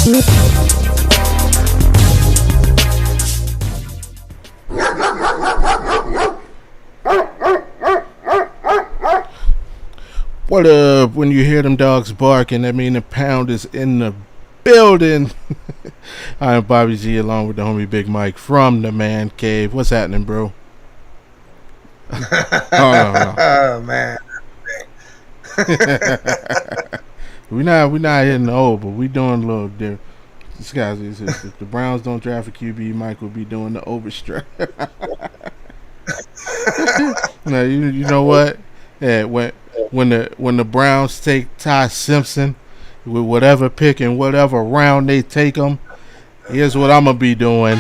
What up? When you hear them dogs barking, that mean the pound is in the building. I am Bobby G along with the homie Big Mike from the Man Cave. What's happening, bro? Oh man. we not hitting the old, but we doing a little different. This guys, if the Browns don't draft a QB, Mike will be doing the overstrap. Now you know what? Yeah, when the Browns take Ty Simpson with whatever pick and whatever round they take him, here's what I'm gonna be doing.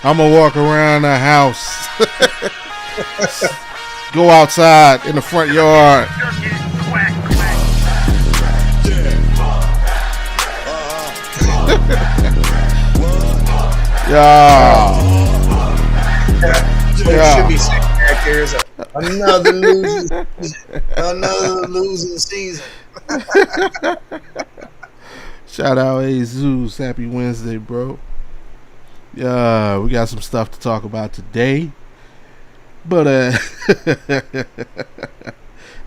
I'm gonna walk around the house, go outside in the front yard. Yeah. Should be saying back there is another losing season. Another losing season. Shout out Jesus. Happy Wednesday, bro. Yeah, we got some stuff to talk about today. But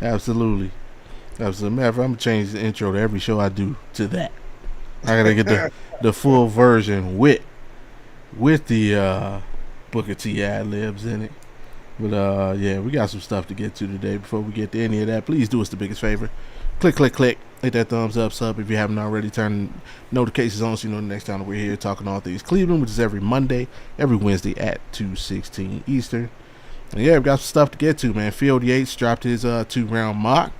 absolutely. As a matter of fact, I'm gonna change the intro to every show I do to that. I gotta get the full version with the Booker T ad-libs in it. But yeah, we got some stuff to get to today. Before we get to any of that, please do us the biggest favor. Click. Hit that thumbs up, sub if you haven't already. Turn notifications on so you know the next time we're here talking all things Cleveland, which is every Monday, every Wednesday at 2:16 Eastern. And yeah, we got some stuff to get to, man. Field Yates dropped his 2-round mock.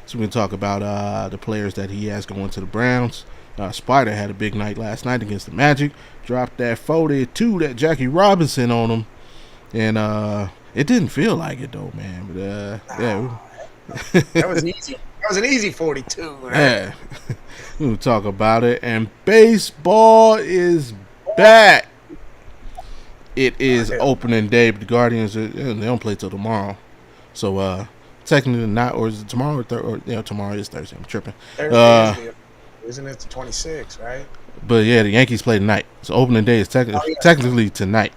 So we're going to talk about the players that he has going to the Browns. Spida had a big night last night against the Magic. Dropped that 42, that Jackie Robinson on him. And it didn't feel like it, though, man. But yeah. That was easy. That was an easy 42. Right? Yeah. We'll talk about it. And baseball is back. It is opening day, but the Guardians, they don't play till tomorrow. So, technically not, or is it tomorrow or tomorrow is Thursday. I'm tripping. Thursday isn't it the 26th, right? But yeah, the Yankees play tonight. So opening day is technically tonight.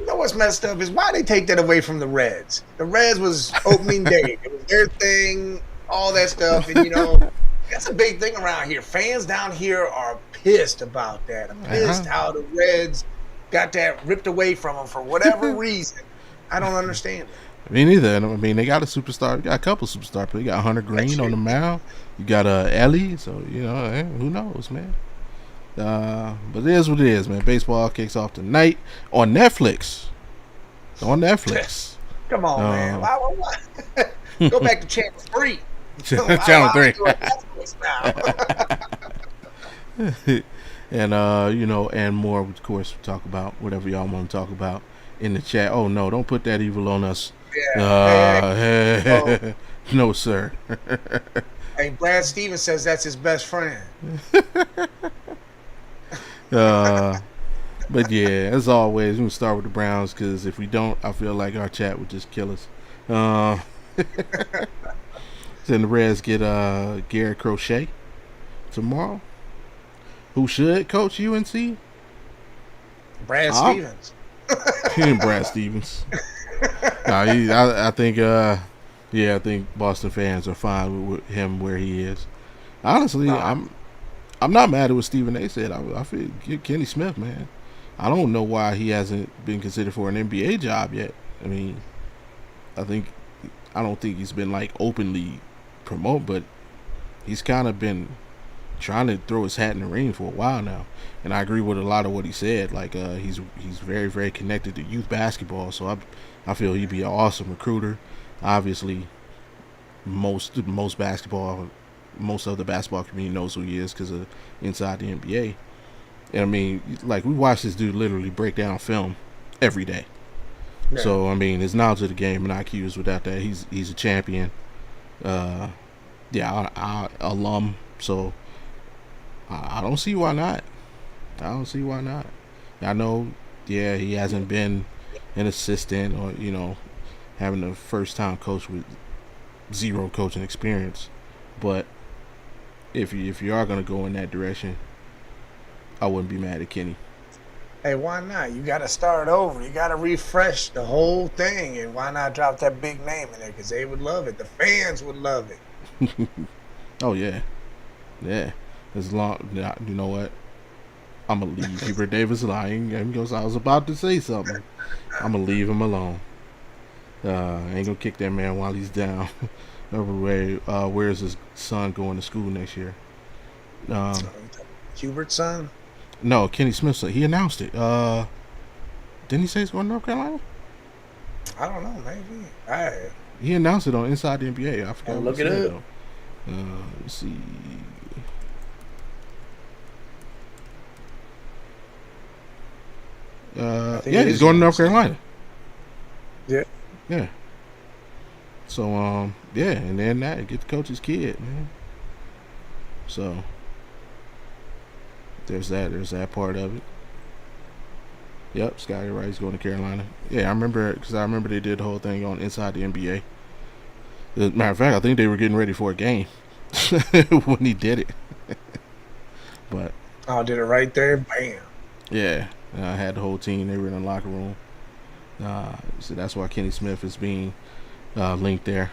You know what's messed up is why they take that away from the Reds. The Reds was opening day. It was their thing, all that stuff. And, that's a big thing around here. Fans down here are pissed about that. I'm pissed how the Reds got that ripped away from them for whatever reason. I don't understand it. Me neither. I mean, they got a superstar. They got a couple superstars. They got Hunter Green on the mound. You got Ellie. So, who knows, man. But it is what it is, man. Baseball kicks off tonight on Netflix. Come on, man. Why? Go back to Channel 3. Channel 3. And, and more, of course, we talk about whatever y'all want to talk about in the chat. Oh, no, don't put that evil on us. Yeah. No, sir. Hey, Brad Stevens says that's his best friend. But yeah, as always, we're going to start with the Browns because if we don't, I feel like our chat would just kill us. Then the Reds get Garrett Crochet tomorrow. Who should coach UNC? Brad Stevens. He ain't Brad Stevens. I think I think Boston fans are fine with him where he is. Honestly, I'm not mad at what Stephen A said. I feel Kenny Smith, man. I don't know why he hasn't been considered for an NBA job yet. I mean, I don't think he's been like openly promoted, but he's kind of been trying to throw his hat in the ring for a while now. And I agree with a lot of what he said. Like he's very, very connected to youth basketball, so I feel he'd be an awesome recruiter. Obviously, most of the basketball community knows who he is because of inside the NBA. And I mean, like, we watch this dude literally break down film every day. Yeah. So I mean, his knowledge of the game and IQ is without that. He's a champion. Alum. So I don't see why not. I know, he hasn't been an assistant or having a first time coach with zero coaching experience, but if you are going to go in that direction, I wouldn't be mad at Kenny. Hey, why not? You got to start over. You got to refresh the whole thing, and why not drop that big name in there? Because they would love it. The fans would love it. Oh yeah, yeah. As long, you know what? I'm gonna leave Hubert Davis lying. And goes, I was about to say something. I'm gonna leave him alone. I ain't gonna kick that man while he's down. Where's his son going to school next year? Hubert's son? No, Kenny Smith. He announced it. Didn't he say he's going to North Carolina? I don't know. Maybe. He announced it on Inside the NBA. I forgot. Look it up. Let's see. Yeah, he's going to North Carolina. Yeah. Yeah. So, yeah, and then get the coach's kid, man. So, there's that part of it. Yep, Scotty Wright's going to Carolina. Yeah, I remember they did the whole thing on Inside the NBA. As a matter of fact, I think they were getting ready for a game when he did it. But did it right there, bam. Yeah, I had the whole team. They were in the locker room. So that's why Kenny Smith is being linked there.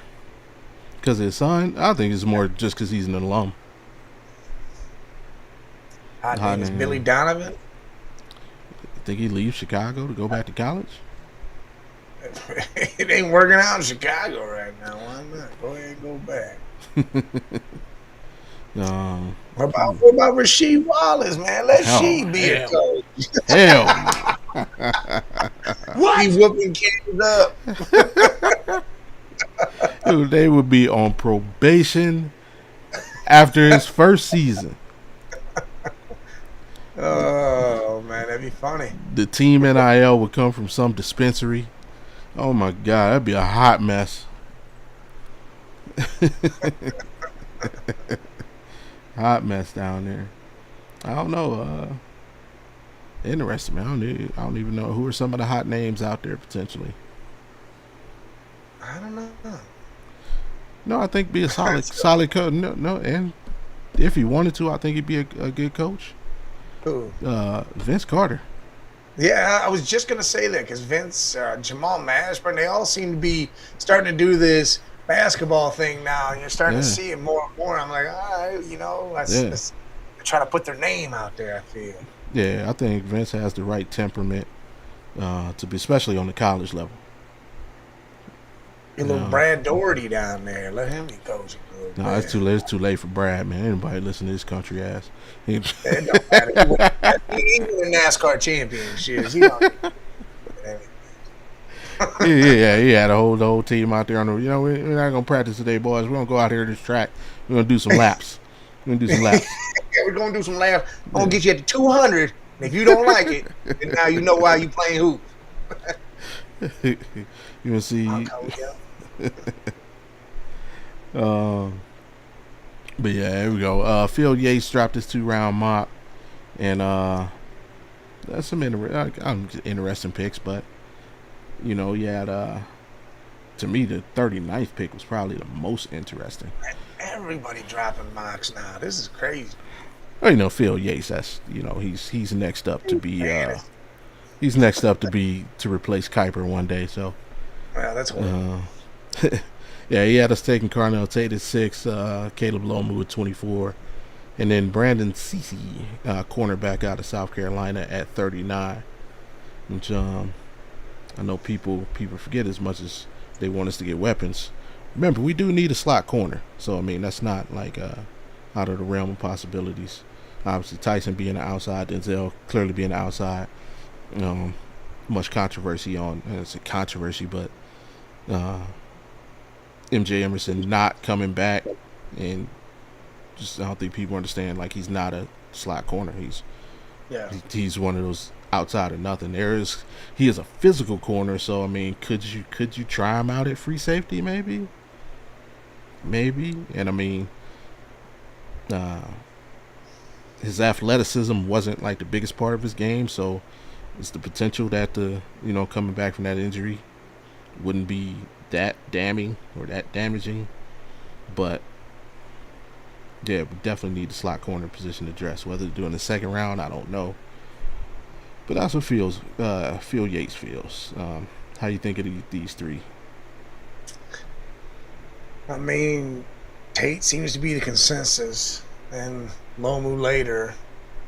Because his son, I think it's more just because he's an alum. I think it's Billy Donovan. I think he leaves Chicago to go back to college. It ain't working out in Chicago right now. Why not? Go ahead and go back. What about Rasheed Wallace, man? Let she be a coach. Hell. What? He whooping kids up. Dude, they would be on probation after his first season. Oh, man, that'd be funny. The team NIL would come from some dispensary. Oh, my God, that'd be a hot mess. Hot mess down there. I don't know. Interesting, man. I don't even know who are some of the hot names out there potentially. I don't know. No, I think be a solid coach. No, and if he wanted to, I think he'd be a good coach. Who? Vince Carter. Yeah, I was just gonna say that because Vince, Jamal Mashburn, they all seem to be starting to do this basketball thing now, and you're starting to see it more and more. I'm like, all right, let's try to put their name out there. I feel. Yeah, I think Vince has the right temperament to be, especially on the college level. A little Brad Doherty down there. Let him be coaching. No, it's too late. It's too late for Brad, man. Anybody listen to this country ass? It don't matter. He ain't win NASCAR championships. He don't. Yeah, he had the whole team out there on the. We're not gonna practice today, boys. We're gonna go out here to this track. We're gonna do some laps. Yeah, we're gonna do some laps. I'm gonna get you at the 200. And if you don't like it, then now you know why you playing hoop. You gonna see. But yeah, here we go. Phil Yates dropped his 2-round mock, and that's some interesting picks. But he had to me the 39th pick was probably the most interesting. Everybody dropping mocks now. This is crazy. Well, Phil Yates. That's he's next up to be to replace Kuiper one day. So. Well, that's horrible. Yeah, he had us taking Carnell Tate at 6, Caleb Lomu at 24, and then Brandon Cece, cornerback out of South Carolina at 39. Which I know people forget as much as they want us to get weapons. Remember, we do need a slot corner, so that's not like out of the realm of possibilities. Obviously, Tyson being the outside, Denzel clearly being the outside. Much controversy on, it's a controversy, but MJ Emerson not coming back, and just I don't think people understand, like, he's not a slot corner. He's one of those outside of nothing. He is a physical corner, so could you try him out at free safety maybe? And his athleticism wasn't like the biggest part of his game, so it's the potential that coming back from that injury wouldn't be that damning or that damaging. But Yeah, we definitely need the slot corner position addressed. Whether to do in the second round, I don't know. But that's what Phil Yates feels. How you think of these three? I mean, Tate seems to be the consensus, and Lomu later.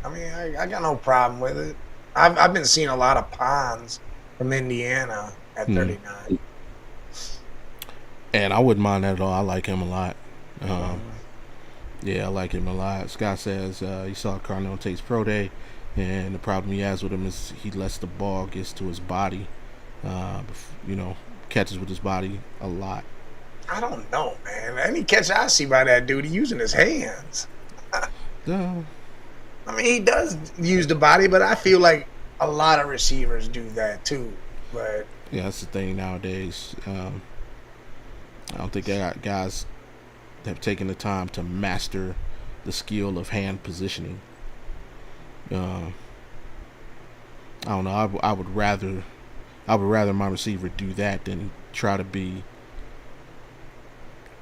I mean, I got no problem with it. I've been seeing a lot of Pons from Indiana at Hmm. 39. And I wouldn't mind that at all. I like him a lot. Mhm. Yeah, I like him a lot. Scott says he saw Carnell Tate's pro day, and the problem he has with him is he lets the ball get to his body. Uh, you know, catches with his body a lot. I don't know, man. Any catch I see by that dude, he using his hands. Uh, I mean, he does use the body, but I feel like a lot of receivers do that too. But yeah, that's the thing nowadays. I don't think they got guys that have taken the time to master the skill of hand positioning. Uh, I don't know. I would rather my receiver do that than try to be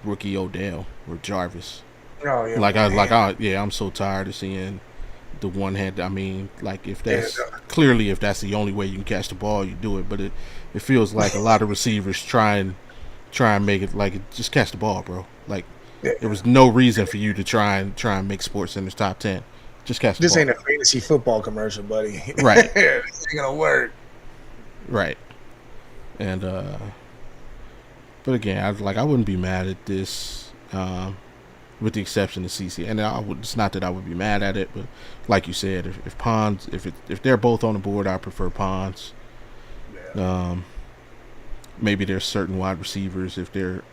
rookie Odell or Jarvis. oh yeah, Like one hand. I'm so tired of seeing the one hand. I mean, like if And, that's clearly if that's the only way you can catch the ball, you do it. But it feels like a lot of receivers try and make it like just catch the ball, bro. Like there yeah. was no reason for you to try and make Sports Center's top 10. Just catch the This ball. ain't a fantasy football commercial, buddy. Right, This ain't gonna work. right. And but again, I wouldn't be mad at this. With the exception of CC, and it's not that I would be mad at it, but like you said, if Pons, if they're both on the board, I prefer Pons. Yeah. Maybe there's certain wide receivers if they're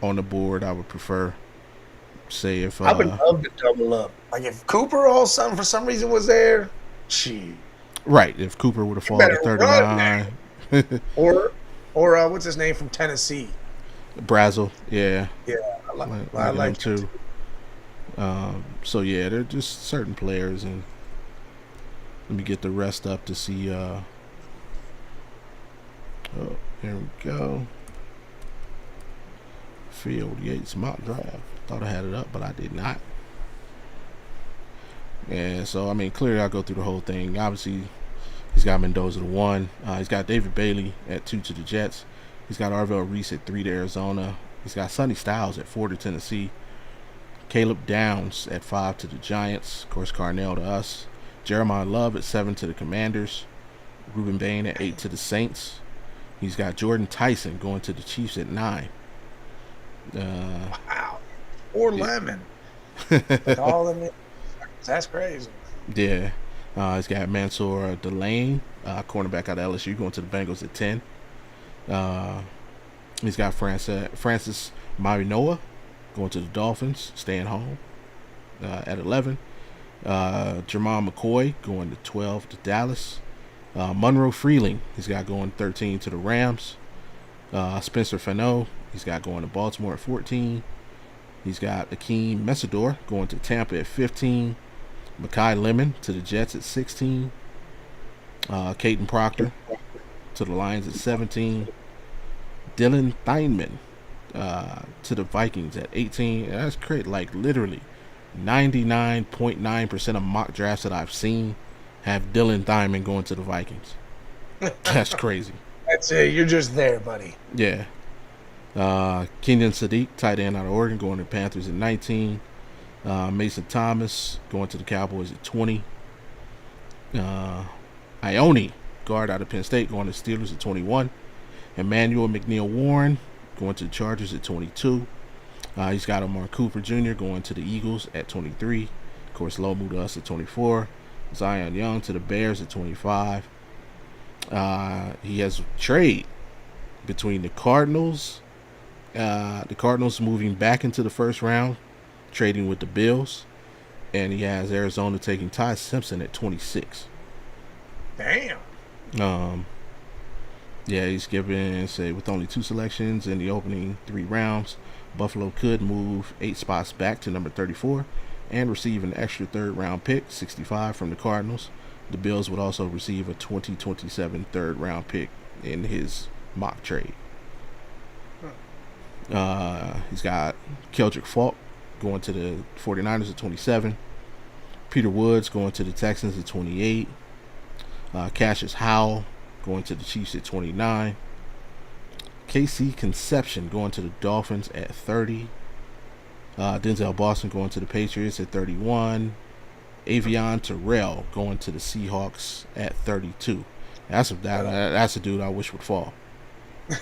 on the board, I would prefer. Say if I would love to double up. Like if Cooper all sudden for some reason was there, gee, right, if Cooper would have you fallen to better run now. 39, Or what's his name from Tennessee? Brazel, yeah, Yeah, I like him like him too. too. So yeah, they're just certain players, and let me get the rest up to see. Oh, there we go. Field Yates mock draft. Thought I had it up, but I did not. And so, I mean, clearly I'll go through the whole thing. Obviously, he's got Mendoza to 1. He's got David Bailey at 2 to the Jets. He's got Arvell Reese at 3 to Arizona. He's got Sonny Styles at 4 to Tennessee. Caleb Downs at 5 to the Giants. Of course, Carnell to us. Jeremiah Love at 7 to the Commanders. Ruben Bain at 8 to the Saints. He's got Jordan Tyson going to the Chiefs at 9. Wow. Or Yeah. Lemon. With all them, that's crazy. Yeah. He's got Mansour Delane, cornerback out of LSU, going to the Bengals at 10. He's got Francis Marinoa going to the Dolphins, staying home at 11. Jermon McCoy going to 12 to Dallas. Monroe Freeling, he's got going 13 to the Rams. Spencer Fano, he's got going to Baltimore at 14. He's got Akeem Mesidor going to Tampa at 15. Makai Lemon to the Jets at 16. Caden Proctor to the Lions at 17. Dylan Theinman to the Vikings at 18. And that's great. Like literally 99.9% of mock drafts that I've seen have Dylan Theinman going to the Vikings. That's crazy. That's it. You're just there, buddy. Yeah. Kenyon Sadiq, tight end out of Oregon, going to the Panthers at 19. Mason Thomas going to the Cowboys at 20. Ione, guard out of Penn State, going to the Steelers at 21. Emmanuel McNeil Warren going to the Chargers at 22. He's got Amari Cooper Jr. going to the Eagles at 23. Of course, Lomu to us at 24. Zion Young to the Bears at 25. He has a trade between the Cardinals. The Cardinals moving back into the first round, trading with the Bills. And he has Arizona taking Ty Simpson at 26. Damn. Yeah, he's given, say, with only 2 selections in the opening 3 rounds, Buffalo could move 8 spots back to number 34 and receive an extra 3rd round pick, 65, from the Cardinals. The Bills would also receive a 2027 3rd round pick in his mock trade. He's got Keldrick Falk going to the 49ers at 27. Peter Woods going to the Texans at 28. Cassius Howell going to the Chiefs at 29. KC Conception going to the Dolphins at 30. Denzel Boston going to the Patriots at 31. Avion Terrell going to the Seahawks at 32. That's a dude I wish would fall.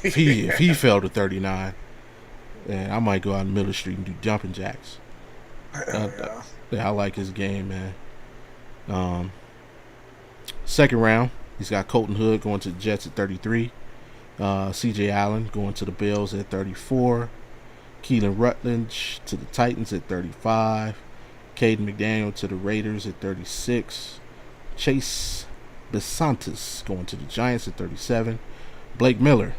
If he fell to 39, and I might go out in Miller Street and do jumping jacks. I like his game, man. Second round, he's got Colton Hood going to the Jets at 33. C.J. Allen going to the Bills at 34. Keelan Rutledge to the Titans at 35. Caden McDaniel to the Raiders at 36. Chase Besantis going to the Giants at 37. Blake Miller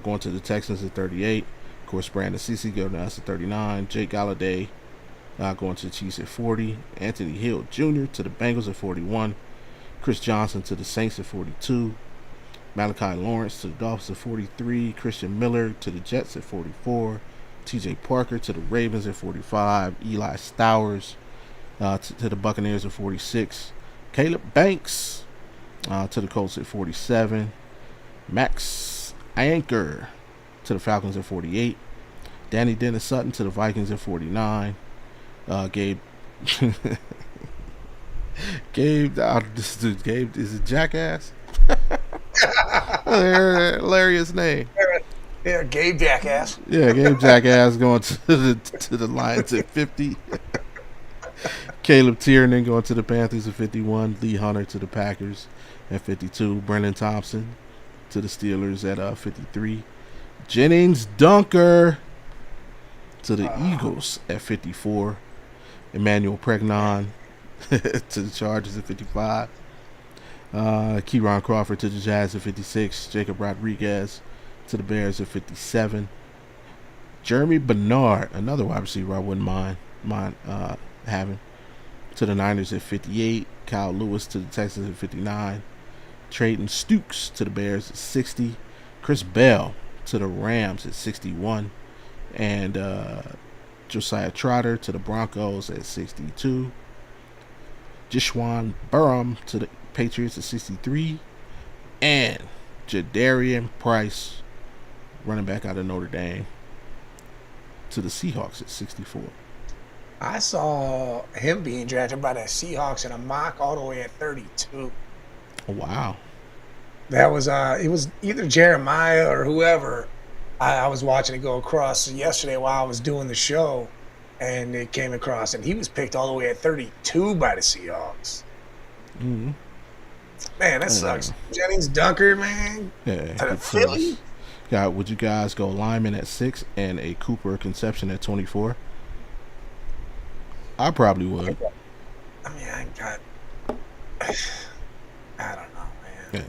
going to the Texans at 38. Of course, Brandon Cece going to us at 39. Jake Galladay going to the Chiefs at 40. Anthony Hill Jr. to the Bengals at 41. Chris Johnson to the Saints at 42. Malachi Lawrence to the Dolphins at 43. Christian Miller to the Jets at 44. TJ Parker to the Ravens at 45. Eli Stowers to the Buccaneers at 46. Caleb Banks to the Colts at 47. Max Anchor to the Falcons at 48. Danny Dennis Sutton to the Vikings at 49. Gabe Gabe is a jackass. Hilarious name. Yeah, Gabe Jackass. Yeah, Gabe Jackass going to the Lions at 50. Caleb Tiernan going to the Panthers at 51. Lee Hunter to the Packers at 52. Brennan Thompson to the Steelers at 53. Jennings Dunker to the Eagles at 54. Emmanuel Pregnon to the Chargers at 55. Kieron Crawford to the Jazz at 56. Jacob Rodriguez to the Bears at 57. Jeremy Bernard, another wide receiver I wouldn't mind having, to the Niners at 58. Kyle Lewis to the Texans at 59. Trayton Stukes to the Bears at 60. Chris Bell to the Rams at 61. And Josiah Trotter to the Broncos at 62. Jishwan Burham to the Patriots at 63. And Jadarian Price, running back out of Notre Dame, to the Seahawks at 64. I saw him being drafted by the Seahawks in a mock all the way at 32. Wow. That was it was either Jeremiah or whoever. I was watching it go across yesterday while I was doing the show, and it came across, and he was picked all the way at 32 by the Seahawks. Mm-hmm. Man, that sucks. Jennings Dunker, man. Yeah. To the Philly. God, would you guys go Lyman at 6 and a Cooper Conception at 24? I probably would. I mean, I don't know, man.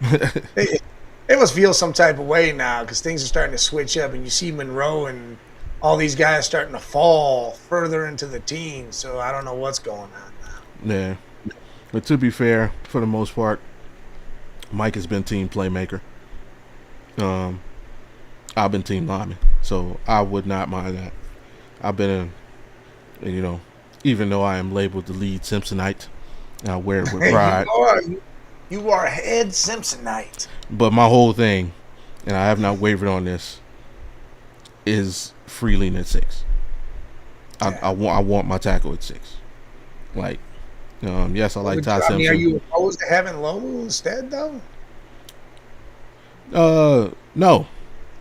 Yeah. It must feel some type of way now because things are starting to switch up, and you see Monroe and all these guys starting to fall further into the team. So I don't know what's going on now. Yeah. But to be fair, for the most part, Mike has been team playmaker. I've been team lineman, so I would not mind that. I've been even though I am labeled the lead Simpsonite, I wear it with pride. You are head Simpsonite. But my whole thing, and I have not wavered on this, is Freeling at 6. Yeah. I want my tackle at 6. Like, yes, I like Ty Simpson. Are you opposed to having Lomu instead, though? No.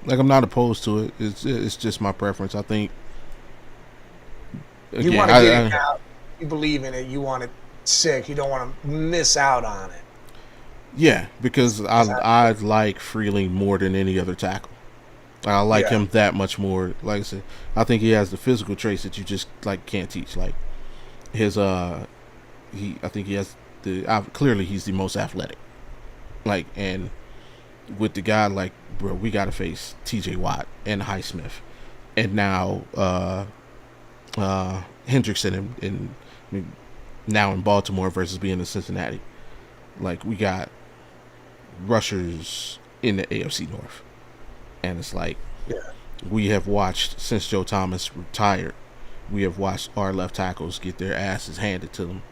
Like, I'm not opposed to it. It's just my preference. I think. Again, you want to get it out. You believe in it. You want it 6. You don't want to miss out on it. Yeah, because I like Freeling more than any other tackle. I like him that much more. Like I said, I think he has the physical traits that you just can't teach. Like his I think he has clearly he's the most athletic. Like, and with the guy bro, we got to face T.J. Watt and Highsmith, and now Hendrickson now in Baltimore versus being in Cincinnati. Like, we got rushers in the AFC North, and it's like we have watched since Joe Thomas retired we have watched our left tackles get their asses handed to them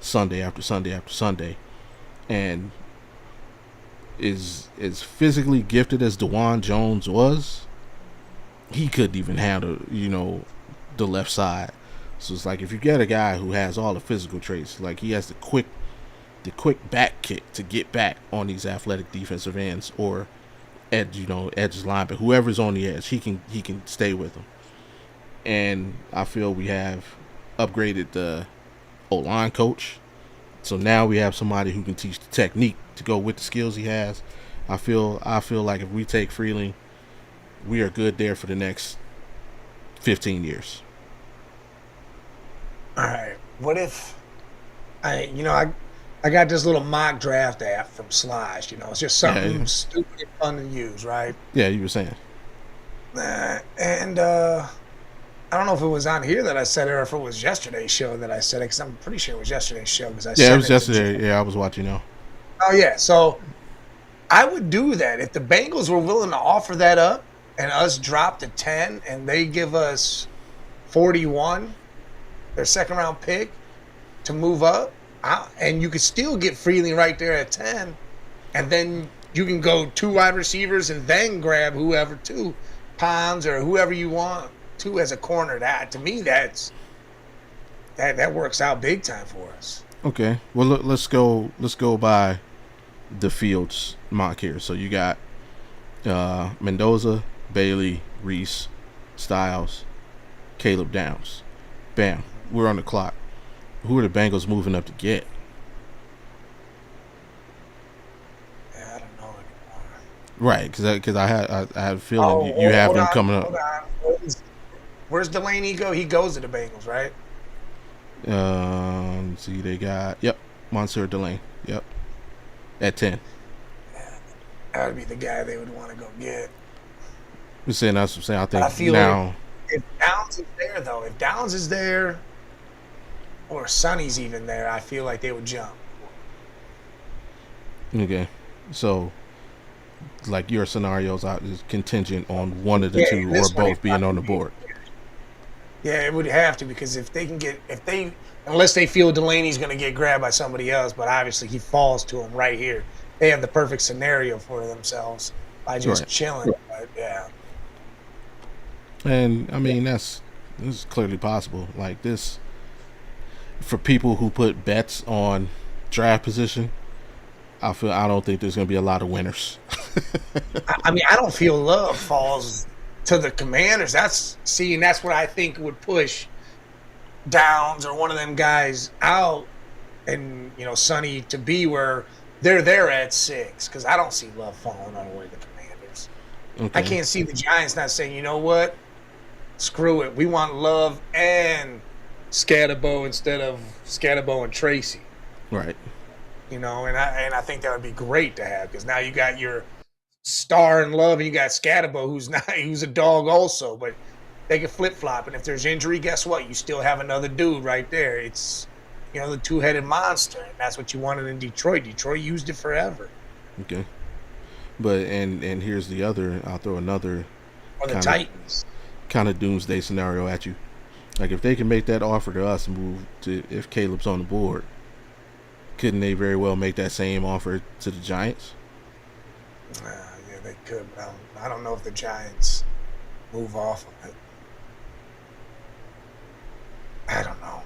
Sunday after Sunday after Sunday, and is as physically gifted as DeJuan Jones was, he couldn't even handle the left side. So it's like if you get a guy who has all the physical traits, like he has the quick back kick to get back on these athletic defensive ends or edge line, but whoever's on the edge, he can stay with them. And I feel we have upgraded the O-line coach, so now we have somebody who can teach the technique to go with the skills he has. I feel like if we take Freeling, we are good there for the next 15 years. All right. What if I got this little mock draft app from Slash. It's just something stupid and fun to use, right? Yeah, you were saying. And I don't know if it was on here that I said it or if it was yesterday's show that I said it, because I'm pretty sure it was yesterday's show. Yeah, it was yesterday. Yeah, I was watching now. Oh, yeah. So I would do that. If the Bengals were willing to offer that up and us drop to 10 and they give us 41, their second round pick, to move up, and you could still get Freeling right there at 10, and then you can go 2 wide receivers and then grab whoever, 2 Ponds or whoever you want to as a corner. That, to me, that works out big time for us. Okay, well let's go by the Fields mock here. So you got Mendoza, Bailey, Reese, Styles, Caleb Downs. Bam, we're on the clock. Who are the Bengals moving up to get? Yeah, I don't know anymore. Right, because I had a feeling you have them coming up. Where's Delaney go? He goes to the Bengals, right? See, they got Monsieur Delane. Yep, at 10. Yeah, that would be the guy they would want to go get. I'm saying that's what I'm saying. I think now, if Downs is there, though, if Downs is there, or Sonny's even there, I feel like they would jump. Okay, so like your scenarios is contingent on one of the two or both being on the board. Yeah, it would have to, because unless they feel Delaney's going to get grabbed by somebody else, but obviously he falls to them right here. They have the perfect scenario for themselves by just chilling. But, yeah. And I mean this is clearly possible. Like this, for people who put bets on draft position, I don't think there's going to be a lot of winners. I mean, I don't feel Love falls to the Commanders. That's what I think would push Downs or one of them guys out, and Sonny to be where they're there at 6, because I don't see Love falling all the way to the Commanders. Okay. I can't see the Giants not saying, you know what, screw it, we want Love and Scatterbo instead of Scatterbo and Tracy. Right. And I think that would be great to have, because now you got your star in Love and you got Scatterbo who's a dog also, but they can flip-flop, and if there's injury, guess what, you still have another dude right there. It's the two-headed monster, and that's what you wanted in Detroit. Detroit used it forever. Okay, but and here's the other, I'll throw another or the Titans kind of doomsday scenario at you. Like if they can make that offer to us and move to, if Caleb's on the board, couldn't they very well make that same offer to the Giants? Yeah, they could. But I don't know if the Giants move off of it. I don't know.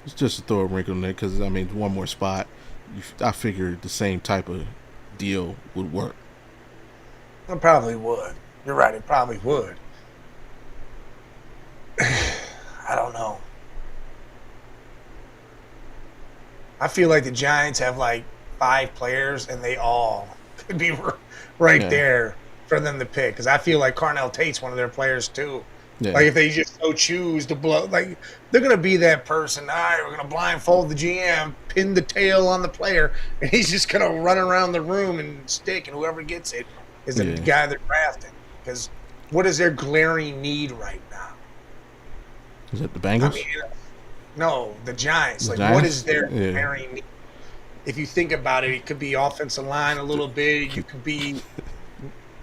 It's just to throw a wrinkle in there, because I mean, one more spot, I figured the same type of deal would work. It probably would. You're right. It probably would. I don't know. I feel like the Giants have like 5 players, and they all could be right there for them to pick. Because I feel like Carnell Tate's one of their players too. Yeah. Like if they just so choose to blow, like they're gonna be that person. All right, we're gonna blindfold the GM, pin the tail on the player, and he's just gonna run around the room and stick, and whoever gets it is the guy they're drafting. Because what is their glaring need right now? Is it the Bengals? I mean, no, the Giants. What is their glaring need? If you think about it, it could be offensive line a little bit. You could be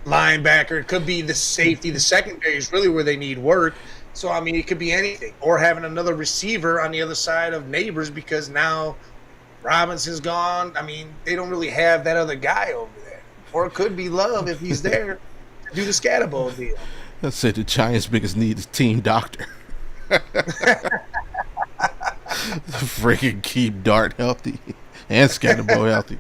linebacker. It could be the safety. The secondary is really where they need work. So, I mean, it could be anything. Or having another receiver on the other side of Neighbors because now Robinson's gone. I mean, they don't really have that other guy over there. Or it could be Love if he's there to do the Scatterbo deal. Let's say the Giants' biggest need is team doctor. Freaking keep Dart healthy and Scatterbo healthy.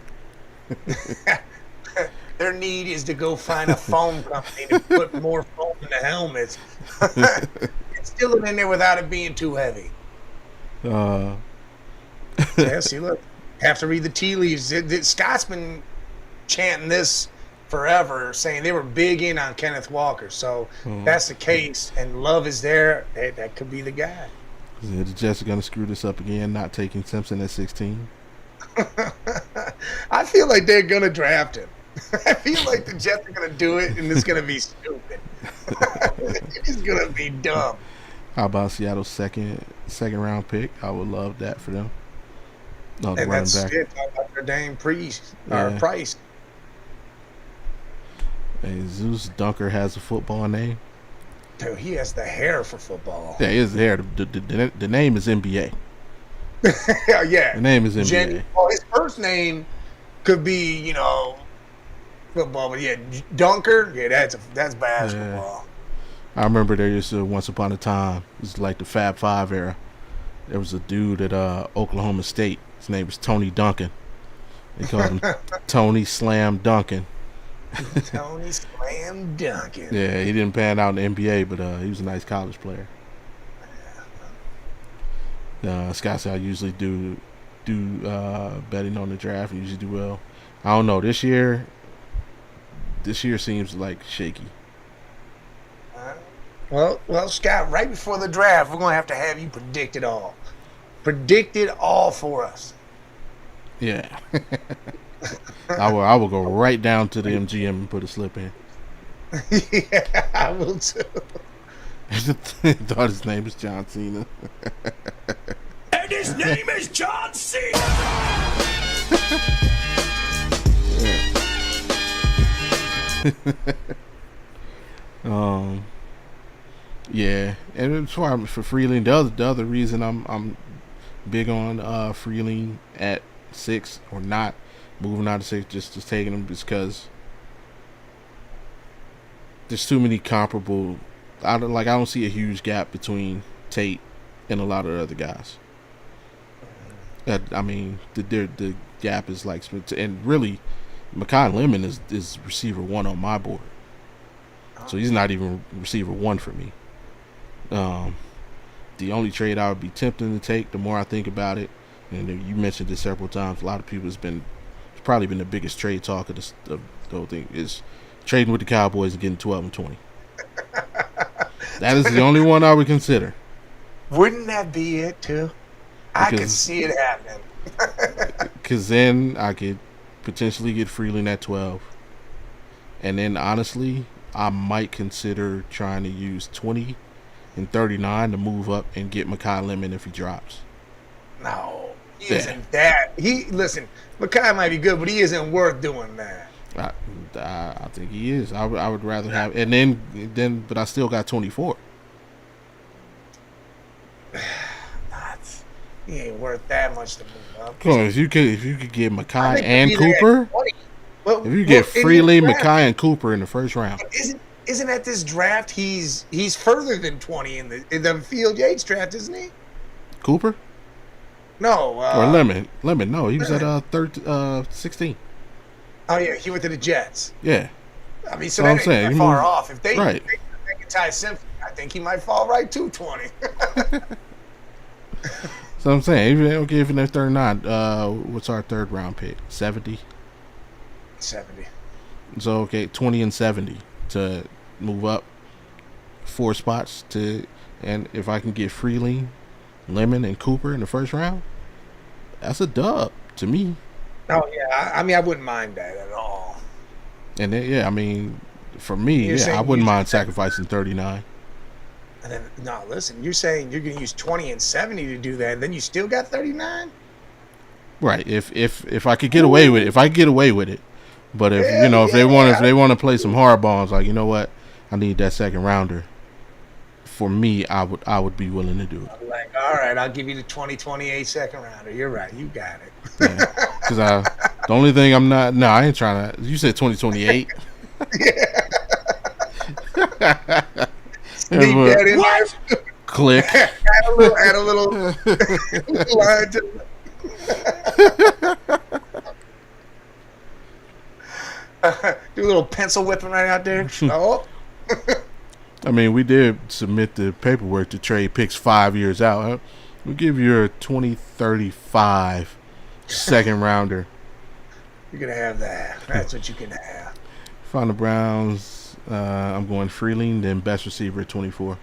Their need is to go find a foam company to put more foam in the helmets. Still it in there without it being too heavy. Yeah, see, look, have to read the tea leaves. Scott's been chanting this forever, saying they were big in on Kenneth Walker. So that's the case, and Love is there. That could be the guy. The Jets are going to screw this up again, not taking Simpson at 16. I feel like they're going to draft him. I feel like the Jets are going to do it, and it's going to be stupid. It's going to be dumb. How about Seattle's second round pick? I would love that for them. No, the and running that's back. it. Talk about their dang Price. Hey, Zeus Dunker has a football name. Dude, he has the hair for football. Yeah, he has the hair. The name is NBA. Yeah. The name is NBA. Well, his first name could be, football, but yeah, Dunker. Yeah, that's basketball. I remember there used to once upon a time. It was like the Fab Five era. There was a dude at Oklahoma State. His name was Tony Duncan. They called him Tony Slam Duncan. Tony Slam Duncan. Yeah, he didn't pan out in the NBA, but he was a nice college player. Scott said I usually do betting on the draft and usually do well. I don't know. This year seems like shaky. Well, Scott, right before the draft, we're going to have you predict it all. Predict it all for us. Yeah. I will go right down to the MGM and put a slip in. Yeah, I will too. I thought his name was John Cena. And his name is John Cena! Yeah, and as far for Freeling, the other reason I'm big on Freeling at 6 or not moving out of 6, just taking him because there's too many comparable. I don't see a huge gap between Tate and a lot of other guys. I mean, the gap is like, and really, Mekhi Lemon is receiver 1 on my board, so he's not even receiver 1 for me. The only trade I would be tempted to take, the more I think about it, and you mentioned this several times, a lot of people it's probably been the biggest trade talk of the whole thing, is trading with the Cowboys and getting 12 and 20. That is the only one I would consider. Wouldn't that be it too? I could see it happening. Because then I could potentially get Freeland at 12. And then honestly, I might consider trying to use 20 and 39 to move up and get Mekhi Lemon if he drops. No, he isn't that. Listen, Mekhi might be good, but he isn't worth doing that. I think he is. I would rather have, and then, but I still got 24. He ain't worth that much to move up. Come on, if you could get Mekhi and Cooper, well, if you get Freely, Mekhi, and Cooper in the first round, isn't at this draft he's further than 20 in the Field Yates draft, isn't he? Cooper? No, or Lemon. No, he was at 16. Oh yeah, he went to the Jets. Yeah, I mean, so that ain't far off. If they right. Take Ty Simpson, I think he might fall right to 20. So I'm saying, even if they're not, what's our third round pick? 70. 70. So okay, 20 and 70 to move up 4 spots and if I can get Freely, Lemon, and Cooper in the first round, that's a dub to me. Oh yeah, I mean I wouldn't mind that at all. And then, I mean, for me, I wouldn't mind sacrificing 39. And then no, listen, you're saying you're going to use 20 and 70 to do that, and then you still got 39? Right. If I could get away with it, But if Hell if they want yeah. to play some hardball, it's like, you know what, I need that second rounder. For me, I would be willing to do it. I'm like, all right, I'll give you the 2028 second rounder. You're right. You got it. Yeah, because the only thing I'm not, no, I ain't trying to. You said 2028. Sneak that in What? Click. there. add a little line to do a little pencil whipping right out there. Oh, I mean, we did submit the paperwork to trade picks 5 years out. Huh? We'll give you a 2035 second rounder. you can have that. That's what you can have. Find the Browns. I'm going Freeling, then best receiver at 24.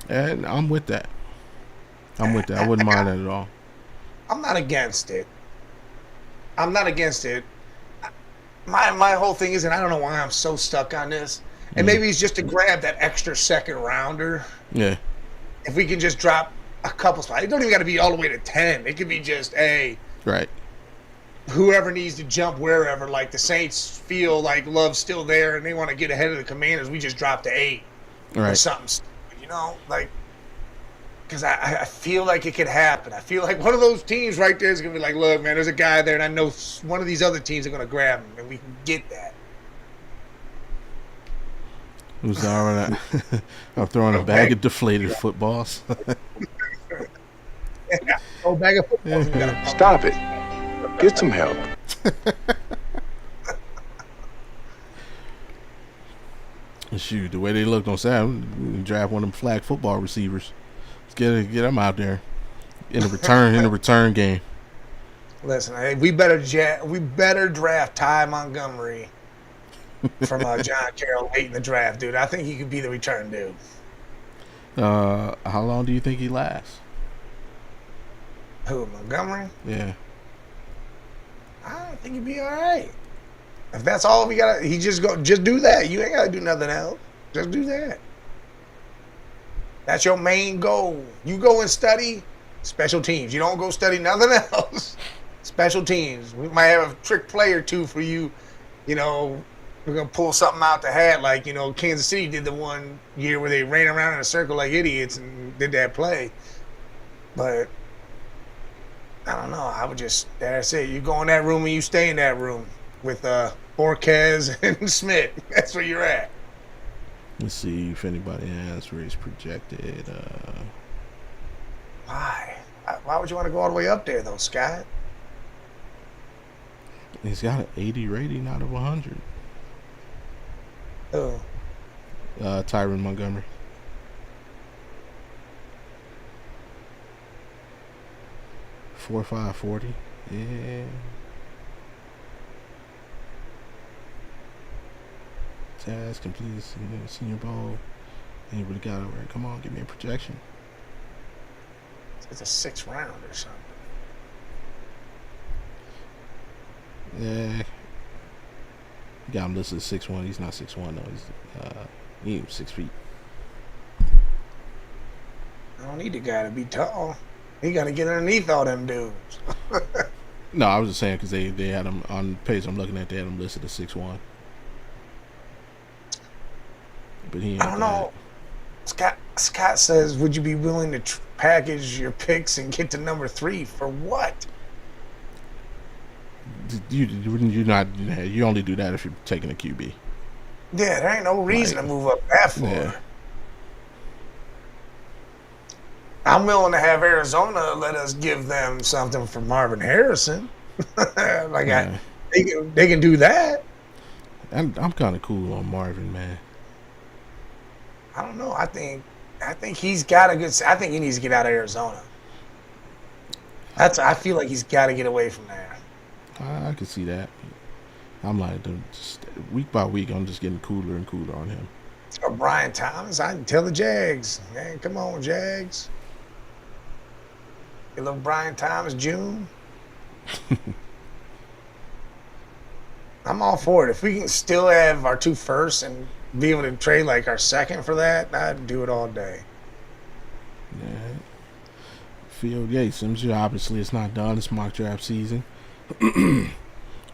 And I'm with that. I wouldn't mind that at all. I'm not against it. My whole thing is, and I don't know why I'm so stuck on this, and maybe it's just to grab that extra second rounder. Yeah. If we can just drop a couple spots, it don't even got to be all the way to 10. It could be just, hey, Right. whoever needs to jump wherever. Like the Saints feel like Love's still there and they want to get ahead of the Commanders, we just drop to 8 or Right. something stupid, like. Because I feel like it could happen. I feel like one of those teams right there is going to be like, look, man, there's a guy there, and I know one of these other teams are going to grab him, and we can get that. Who's I'm throwing a bag of deflated footballs. Oh, bag of footballs. We gotta Stop it. Get some help. Shoot, the way they looked on Saturday, we can draft one of them flag football receivers. Let's get them out there in the return game. Listen, hey, we better draft Ty Montgomery from John Carroll late in the draft, dude. I think he could be the return dude. How long do you think he lasts? Who, Montgomery? Yeah. I think he'd be all right. If that's all we got, just do that. You ain't got to do nothing else. Just do that. That's your main goal. You go and study special teams. You don't go study nothing else. Special teams. We might have a trick play or two for you. We're going to pull something out the hat like, Kansas City did the one year where they ran around in a circle like idiots and did that play. But I don't know. I would just, that's it. You go in that room and you stay in that room with Borquez and Smith. That's where you're at. Let's see if anybody has where he's projected. Why? Why would you want to go all the way up there, though, Scott? He's got an 80 rating out of 100. Oh. Tyron Montgomery. 4.5 40. Yeah. Task completed senior bowl. Ain't really got it right. Come on, give me a projection. It's a 6th round or something. Yeah. Got him listed as 6'1". He's not 6'1" though. He's 6 feet. I don't need the guy to be tall. He got to get underneath all them dudes. No, I was just saying because they had him on the page I'm looking at. They had him listed as 6'1". But he ain't I don't know. Scott says, would you be willing to package your picks and get to number 3 for what? You only do that if you're taking a QB. Yeah, there ain't no reason to move up that far. Yeah. I'm willing to have Arizona let us give them something for Marvin Harrison. Yeah. They can do that. I'm kind of cool on Marvin, man. I don't know. I think he's got a good. I think he needs to get out of Arizona. I feel like he's got to get away from there. I could see that. I'm like, just week by week, I'm just getting cooler and cooler on him. Or Brian Thomas. I can tell the Jags. Man, come on, Jags. You love Brian Thomas, June. I'm all for it. If we can still have our 2 firsts and be able to trade like our 2nd for that, I'd do it all day. Yeah. Field Yates. Obviously, it's not done. It's mock draft season.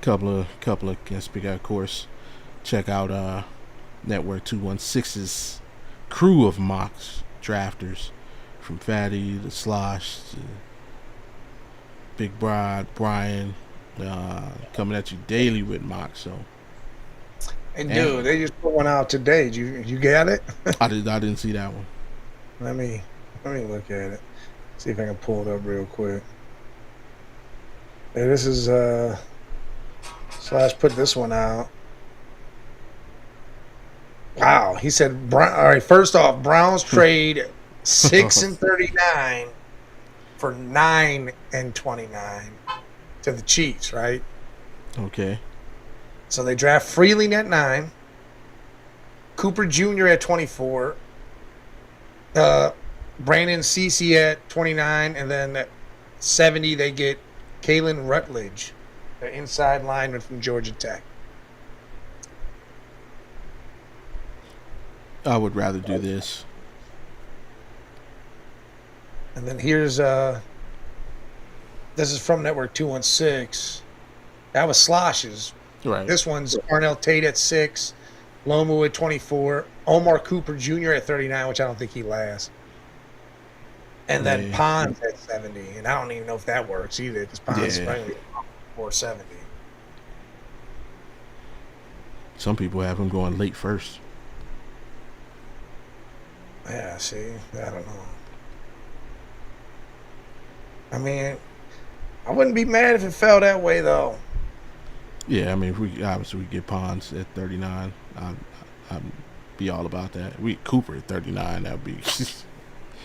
Couple of guest speaker, of course. Check out Network 216's crew of mocks, drafters, from Fatty to Slosh to Big Brad, Brian, coming at you daily with mocks. So, Hey, dude, they just put one out today. You got it? I didn't see that one. Let me look at it. See if I can pull it up real quick. Hey, this is Slash put this one out. Wow, he said. All right, first off, Browns trade 6-39 for 9-29 to the Chiefs, right? Okay. So they draft Freeling at 9, Cooper Jr. at 24, Brandon Cece at 29, and then at 70 they get Kalen Rutledge, the inside lineman from Georgia Tech. I would rather do this. And then here's this is from Network 216. That was Slosh's. Right. This one's Arnell Tate at 6, Lomu at 24, Omar Cooper Jr. at 39, which I don't think he lasts. And then Pons at 70, and I don't even know if that works either, because Pons is probably 470. Some people have him going late first. Yeah, see, I don't know. I mean, I wouldn't be mad if it fell that way, though. Yeah, I mean, if we get Pons at 39, I'd be all about that. We Cooper at 39, that'd be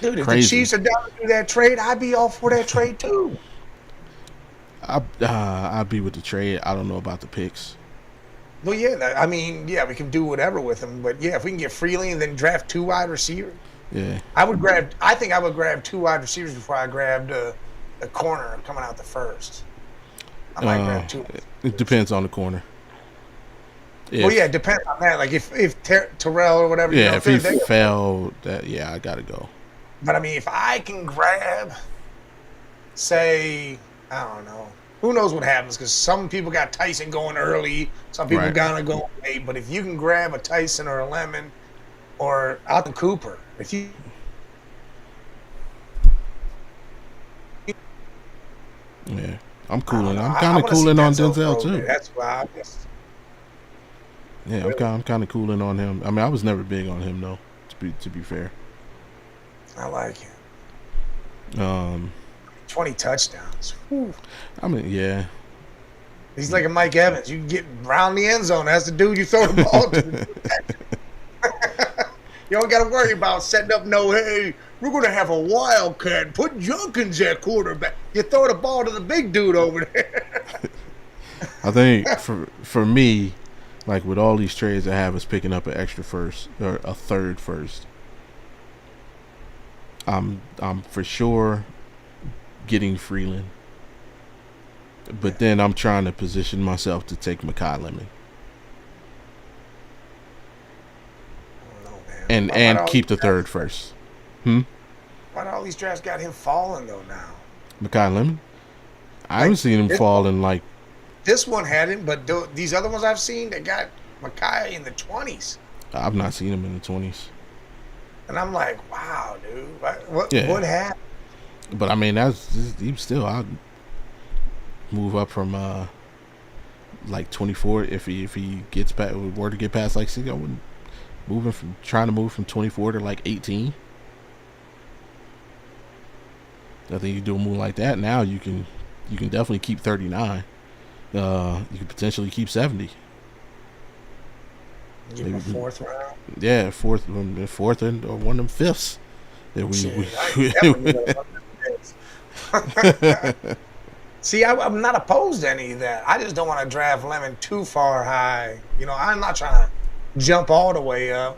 dude. If crazy. The Chiefs are down to do that trade, I'd be all for that trade too. I'd be with the trade. I don't know about the picks. Well, yeah, I mean, yeah, we can do whatever with them, but yeah, if we can get Freeling and then draft 2 wide receivers, yeah, I think I would grab 2 wide receivers before I grabbed the corner coming out the first. I might grab 2. It depends on the corner. Well, yeah, it depends on that. Like if Terrell or whatever. Yeah, if he fell, I gotta go. But I mean, if I can grab, say, I don't know. Who knows what happens? Because some people got Tyson going early, some people gonna go late. But if you can grab a Tyson or a Lemon or Alton Cooper, if you yeah, I'm cooling. I'm kind of cooling on Denzel too. That's why. Yeah, I'm kind of cooling on him. I mean, I was never big on him though. To be fair, I like him. 20 touchdowns. Whew. I mean, yeah. He's like a Mike Evans. You can get around the end zone. That's the dude you throw the ball to. You don't got to worry about setting up hey, we're going to have a wildcat. Put Junkins at quarterback. You throw the ball to the big dude over there. I think for me, like with all these trades I have, is picking up an extra first or a third first. I'm for sure getting Freeland, but then I'm trying to position myself to take Makai Lemon and keep the third first. Why do all these drafts got him falling though now? Makai Lemon, I haven't seen him fall in like. This one hadn't, but these other ones I've seen that got Makai in the 20s. I've not seen him in the 20s. And I'm like, wow, dude, what happened? But I mean, I'd move up from like 24 if he gets past, were to get past like 6. I wouldn't trying to move from 24 to like 18. I think you do a move like that now. You can definitely keep 39. You can potentially keep 70. Give him a 4th round. Yeah, fourth and or one of them fifths. That See, I'm not opposed to any of that. I just don't want to draft Lemon too far high. You know, I'm not trying to jump all the way up.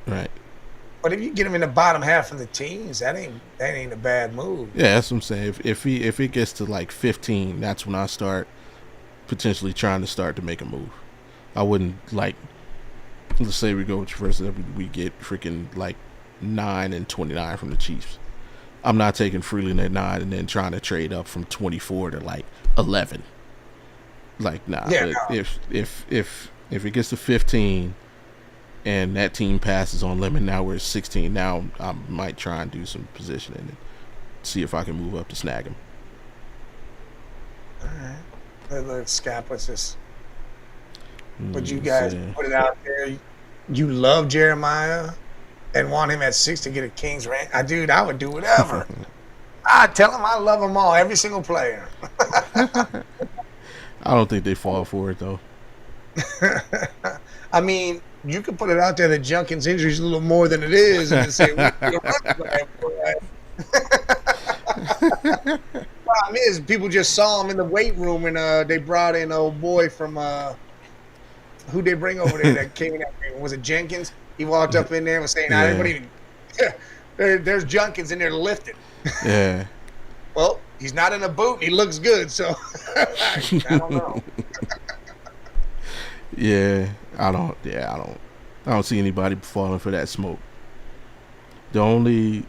Right. But if you get him in the bottom half of the teams, that ain't a bad move. Yeah, that's what I'm saying. If it gets to like 15, that's when I start potentially trying to make a move. I wouldn't like. Let's say we go with first, we get freaking like 9 and 29 from the Chiefs. I'm not taking Freeland at 9 and then trying to trade up from 24 to like 11. Like, nah. Yeah, But no. if it gets to 15 and that team passes on limit, now we're 16. Now I might try and do some positioning and see if I can move up to snag him. All right. Let's Scott, what's this? Would you Let's guys see. put it out there? You love Jeremiah and want him at 6 to get a King's rank? Dude, I would do whatever. I tell him I love them all, every single player. I don't think they fall for it though. I mean, you could put it out there that Junkins' injury is a little more than it is, and say, problem is, people just saw him in the weight room, and they brought in old boy from who they bring over there that came in. Was it Jenkins? He walked up in there and was saying, "Everybody, there's Junkins in there lifting." Yeah. Well, he's not in a boot. And he looks good, so I don't know. Yeah, I don't see anybody falling for that smoke. The only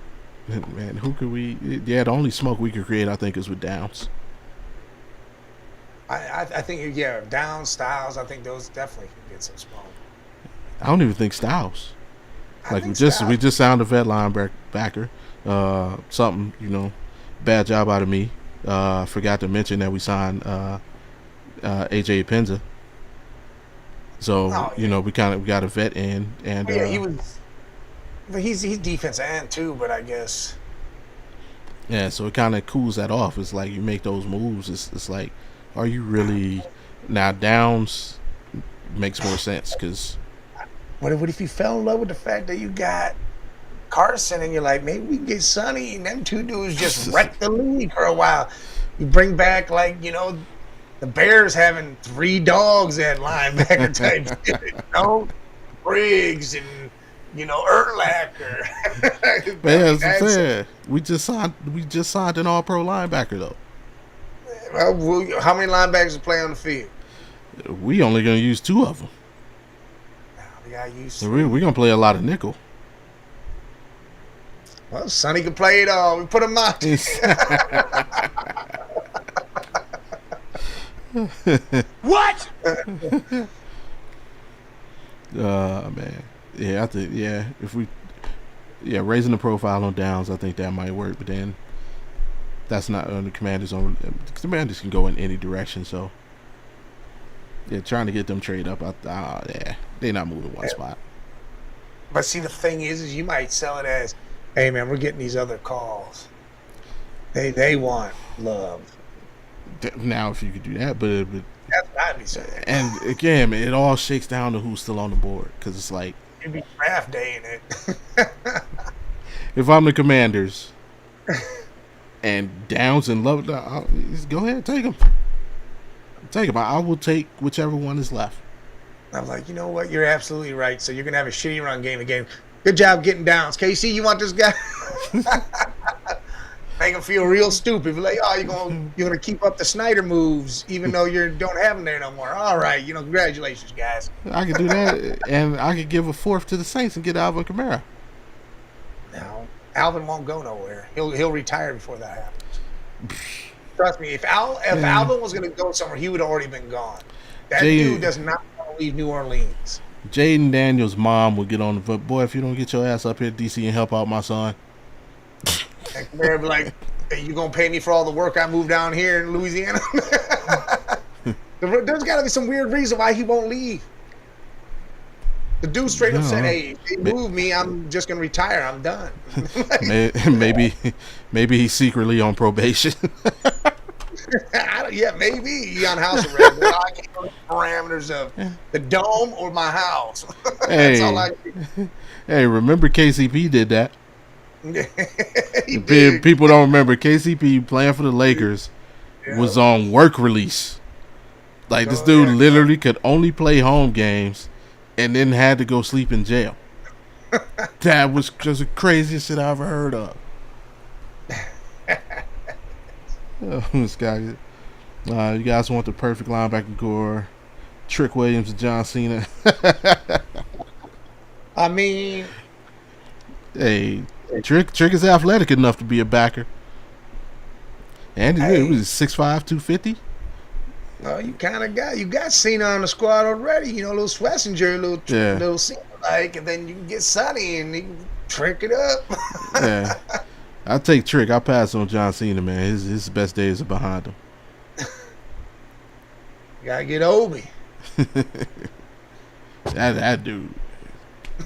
the only smoke we could create, I think, is with Downs. I think Down Styles. I think those definitely can get some smoke. I don't even think Styles. Like we just signed a vet linebacker. Something, bad job out of me. Forgot to mention that we signed AJ Penza. So we got a vet in, and he was. But he's defensive end too. But I guess. Yeah, so it kind of cools that off. It's like you make those moves. It's like, are you really now? Downs makes more sense because. What if you fell in love with the fact that you got Carson and you're like, maybe we can get Sonny and them two dudes just wreck the league for a while. You bring back the Bears having 3 dogs at linebacker type shit, Briggs and Urlacher. Man, as I said, we just signed an all-pro linebacker though. Well, how many linebackers play on the field? We only gonna use 2 of them. We're gonna play a lot of nickel. Well, Sonny can play it all. We put him out. What? Man. Yeah, I think if we raising the profile on Downs, I think that might work. But then that's not on the Commanders. The Commanders can go in any direction. So trying to get them trade up. They're not moving one spot. But see, the thing is you might sell it as, hey man, we're getting these other calls. They want love. Now, if you could do that, but that's what I'd be saying. And again, man, it all shakes down to who's still on the board because it's like it'd be draft day in it. If I'm the Commanders and Downs and Love, just go ahead, take them. I will take whichever one is left. I'm like, you know what? You're absolutely right. So you're gonna have a shitty run game again. Good job getting Downs. KC, you want this guy? Make him feel real stupid. Be like, you're gonna keep up the Snyder moves, even though you don't have him there no more. All right, congratulations, guys. I could do that, and I could give a 4th to the Saints and get Alvin Kamara. No, Alvin won't go nowhere. He'll retire before that happens. Trust me. If Alvin was gonna go somewhere, he would have already been gone. That dude does not want to leave New Orleans. Jaden Daniels' mom would get on the foot. Boy, if you don't get your ass up here, DC, and help out my son. And they'd be like, hey, you gonna pay me for all the work I moved down here in Louisiana? There's got to be some weird reason why he won't leave. The dude straight up said, "Hey, if they move me, I'm just gonna retire. I'm done." maybe he's secretly on probation. Maybe he on house arrest. I can't know the parameters of the dome or my house. That's all I do. Hey, remember KCP did that? Did. People don't remember KCP playing for the Lakers was on work release. Like this dude literally could only play home games and then had to go sleep in jail. That was just the craziest shit I ever heard of. This guy, you guys want the perfect linebacker core? Trick Williams and John Cena. I mean, hey, Trick is athletic enough to be a backer. And he was 6'5", 250. Well, you got Cena on the squad already. You know, little Schlesinger, little Cena like, and then you can get Sonny and you can trick it up. Yeah, I'll take Trick. I'll pass on John Cena, man. His best days are behind him. Gotta get Obi. that dude.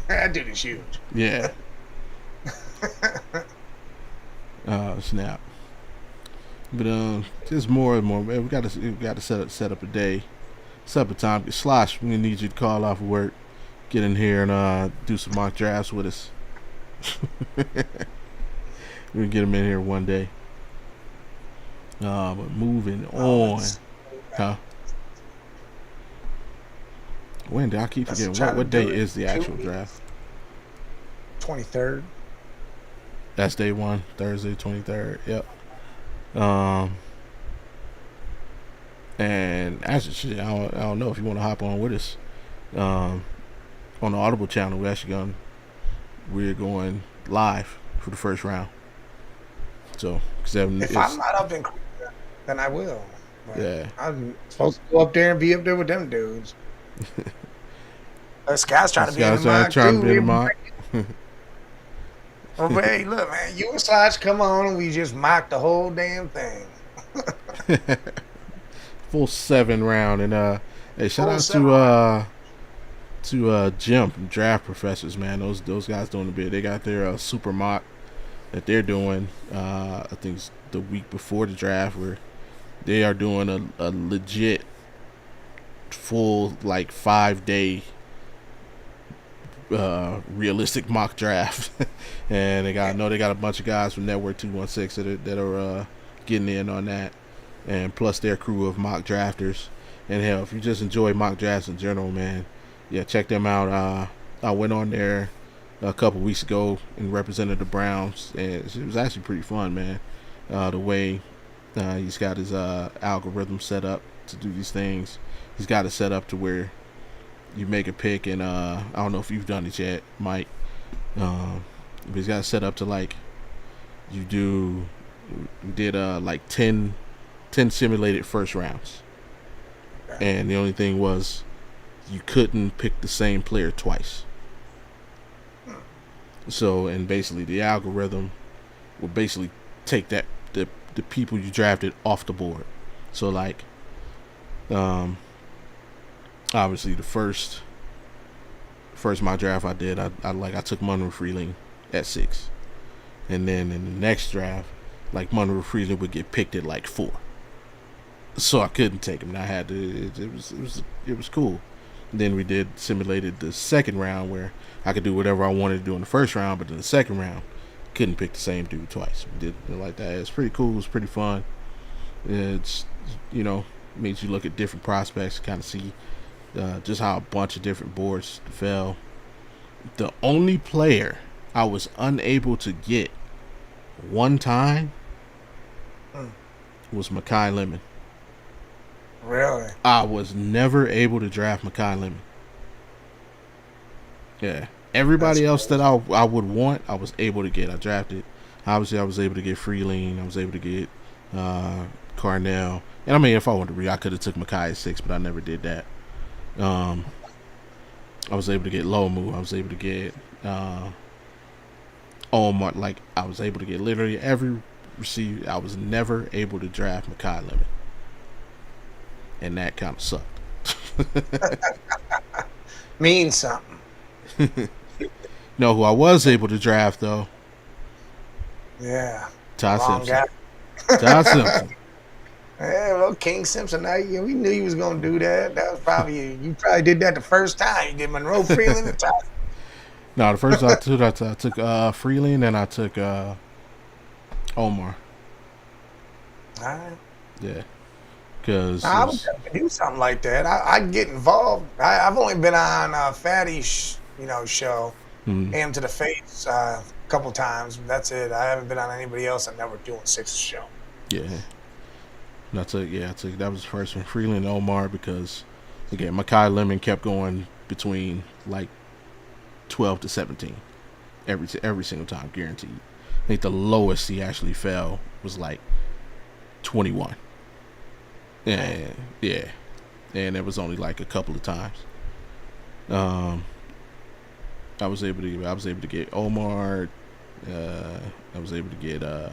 That dude is huge. Yeah. Oh snap! But there's more and more. Man, we got to set up a day, set up a time. Slosh, we need you to call off of work, get in here and do some mock drafts with us. We can get him in here one day. But moving on, huh? When did I keep forgetting? What day is the actual draft? 23rd. That's day one, Thursday, 23rd. Yep. And actually, shit, I don't know if you want to hop on with us. On the Audible channel, we're going live for the first round. So, if I'm not up in Cleveland, then I will. But yeah, I'm supposed to go up there and be up there with them dudes. This guy's trying to be in the mock. Oh, but hey, look, man, you and Slash come on and we just mock the whole damn thing. Full 7 round. And hey, shout out to Jim from Draft Professors, man. Those guys doing a bit. They got their super mock that they're doing. I think it's the week before the draft, where they are doing a legit full 5-day realistic mock draft. And they got a bunch of guys from Network 216 that are getting in on that, and plus their crew of mock drafters. And hell, if you just enjoy mock drafts in general, man, yeah, check them out. I went on there a couple weeks ago and represented the Browns, and it was actually pretty fun, man. The way he's got his algorithm set up to do these things. He's got it set up to where you make a pick, and I don't know if you've done it yet, Mike. But he's got it set up to you did 10 simulated first rounds, and the only thing was you couldn't pick the same player twice. So, and basically the algorithm will basically take the people you drafted off the board. So obviously the first my draft I did, I took Monroe Freeling at 6, and then in the next draft, Monroe Freeling would get picked at 4, so I couldn't take him. And I had to. It was cool. And then we simulated the second round, where I could do whatever I wanted to do in the first round, but in the second round, couldn't pick the same dude twice. We did it like that. It's pretty cool. It's pretty fun. It's makes you look at different prospects, kind of see just how a bunch of different boards fell. The only player I was unable to get one time was Mekhi Lemon. Really? I was never able to draft Mekhi Lemon. Yeah. Everybody else that I would want, I was able to get. I drafted. Obviously, I was able to get Freeling. I was able to get Carnell. And I mean, if I wanted to I could have took Mekhi at 6, but I never did that. I was able to get Lomu. I was able to get Omar. I was able to get literally every receiver. I was never able to draft Mekhi Lemon, and that kind of sucked. Means something. Know who I was able to draft though? Yeah. Ty Simpson. Ty Simpson. Yeah, well, King Simpson. We knew he was going to do that. That was probably you. Probably did that the first time. You did Monroe Freeling and Ty. No, the first I took Freeling, and I took Omar. All right. Yeah. Because I would do something like that. I'd get involved. I've only been on Fatty's show, Am to the Face, a couple times. That's it. I haven't been on anybody else. I'm never doing 6 show. Yeah. And I took that was the first one, Freeland and Omar, because again, Mekhi Lemon kept going between 12 to 17 every single time, guaranteed. I think the lowest he actually fell was 21. Yeah. And it was only like a couple of times. I was able to get Omar. I was able to get. I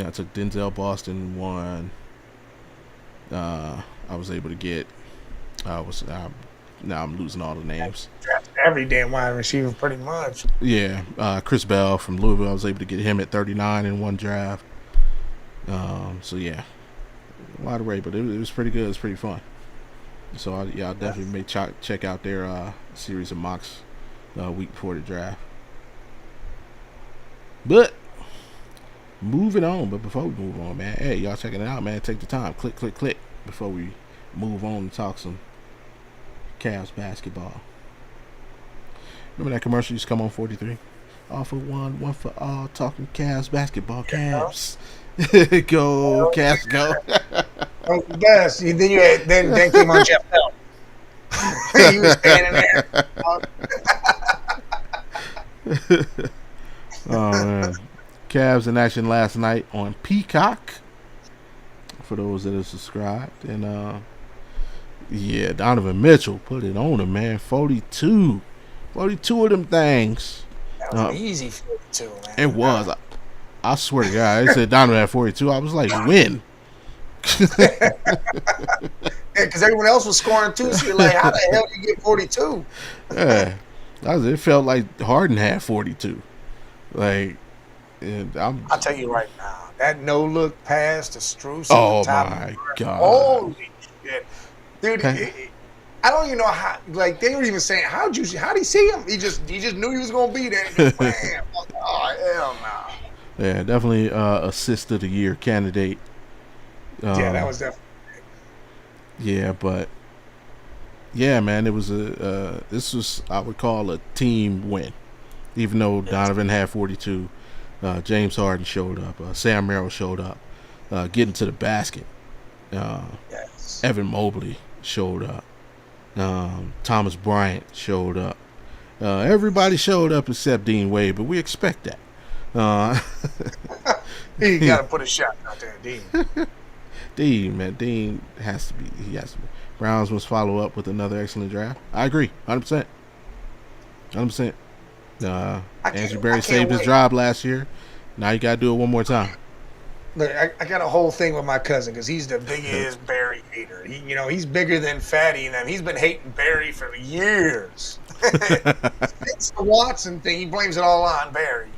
took Denzel Boston one. I was able to get. Now I'm losing all the names. Every damn wide receiver, pretty much. Yeah, Chris Bell from Louisville. I was able to get him at 39 in one draft. So yeah, a lot of rate, but it was pretty good. It was pretty fun. So I definitely may check out their series of mocks week before the draft. But moving on. But before we move on, man, hey, y'all checking it out, man. Take the time, click before we move on and talk some Cavs basketball. Remember that commercial used to come on 43? All for one, one for all. Talking Cavs basketball, Cavs. Go, Cavs, go. Yes. Then you had, then came on Jeff Bell. He was standing there. Oh man, Cavs in action last night on Peacock. For those that are subscribed, and yeah, Donovan Mitchell put it on him, man. 42 of them things. That was easy 42, man. It was. I swear to God, they said Donovan had 42. I was like, when? Yeah, because everyone else was scoring too. So you're like, how the hell did you get 42? Yeah, it felt like Harden had 42. Like, I'll tell you right now, that no look pass to Strus. Oh my God! Holy shit, dude! I don't even know how. Like they were even saying, how'd he see him? He just knew he was gonna be there. And just, bam. Oh hell no! Yeah, definitely assist of the year candidate. Yeah, that was definitely. Yeah, but yeah, man, it was this was, I would call, a team win. Even though Donovan had 42, James Harden showed up, Sam Merrill showed up, getting to the basket. Evan Mobley showed up. Thomas Bryant showed up. Everybody showed up except Dean Wade, but we expect that. He got to put a shot out there, Dean. Dean has to be. He has to be. Browns must follow up with another excellent draft. I agree, 100%. 100%. Andrew Berry saved his job last year. Now you got to do it one more time. Look, I got a whole thing with my cousin because he's the biggest Barry hater. He's bigger than Fatty and them. He's been hating Barry for years. It's the Watson thing. He blames it all on Barry.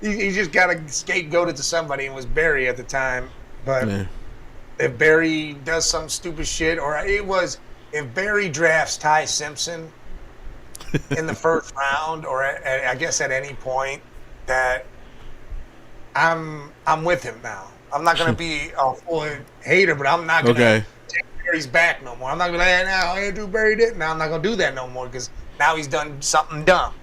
he just got to scapegoat it to somebody, and it was Barry at the time. But if Barry does some stupid shit, or if Barry drafts Ty Simpson in the first round, or I guess at any point, that I'm with him now. I'm not gonna be a full hater, but I'm not gonna take Barry's back no more. I'm not gonna be like, now Andrew Barry did. Now I'm not gonna do that no more because now he's done something dumb,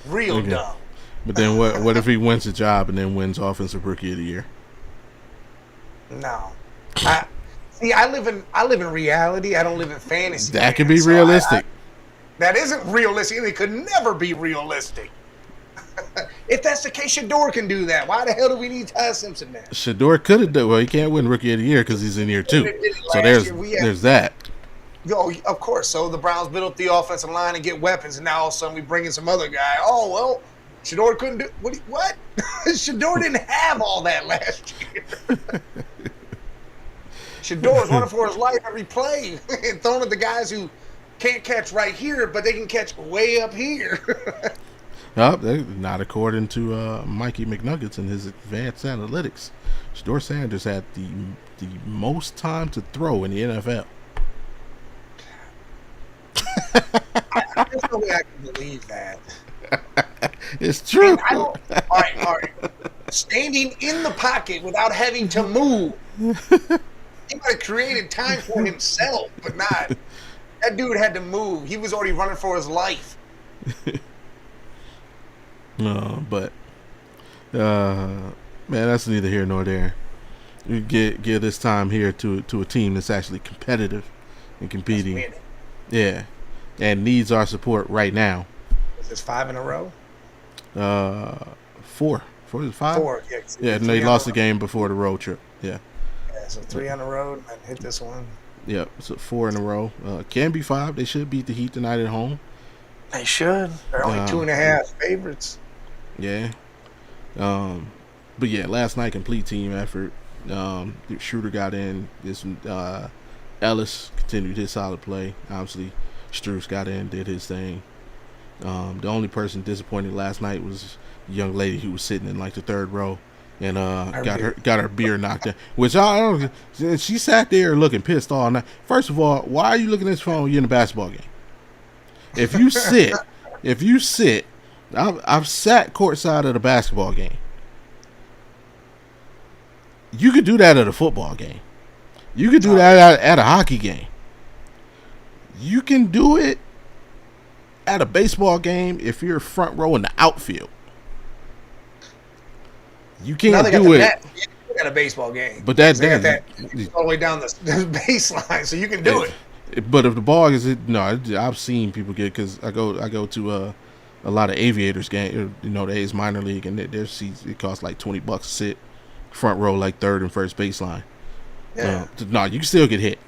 real dumb. But then what if he wins the job and then wins Offensive Rookie of the Year? No, I live in reality. I don't live in fantasy. That could be realistic. That isn't realistic. It could never be realistic. If that's the case, Shador can do that. Why the hell do we need Ty Simpson now? Shador could have done. Well, he can't win Rookie of the Year because he's in year 2. So there's that. Yo, of course. So the Browns build up the offensive line and get weapons, and now all of a sudden we bring in some other guy. Oh well, Shador couldn't do what? Shador didn't have all that last year. Shador's running for his life every play and throwing at the guys who can't catch right here, but they can catch way up here. Not according to Mikey McNuggets and his advanced analytics. Shador Sanders had the most time to throw in the NFL. There's no way I can believe that. It's true. All right. Standing in the pocket without having to move. He might have created time for himself, but not. That dude had to move. He was already running for his life. No, but man, that's neither here nor there. You give this time here to a team that's actually competitive and competing. Yeah, and needs our support right now. Is this 5 in a row? 4 4 is 5. 4. Yeah, Yeah, and they lost the game before the road trip. Yeah. Yeah, so 3 on the road and hit this one. Yeah, so 4 in a row. Can be 5. They should beat the Heat tonight at home. They should. They're only 2.5 favorites. Yeah. But yeah, last night complete team effort. Schroeder got in. Ellis continued his solid play. Obviously, Strus got in, did his thing. The only person disappointed last night was a young lady who was sitting in like the third row and got her beer knocked out. Which I don't. She sat there looking pissed all night. First of all, why are you looking at this phone? You're in a basketball game. If you sit, I've sat courtside at a basketball game. You could do that at a football game. You could do that at a hockey game. You can do it at a baseball game if you're front row in the outfield. You can't do it at a baseball game. But that all the way down the baseline, so you can do it. But if the ball is I've seen people get, because I go to a lot of Aviators game, the A's minor league, and their seats, it costs like $20 to sit front row, like third and first baseline. Yeah. You can still get hit.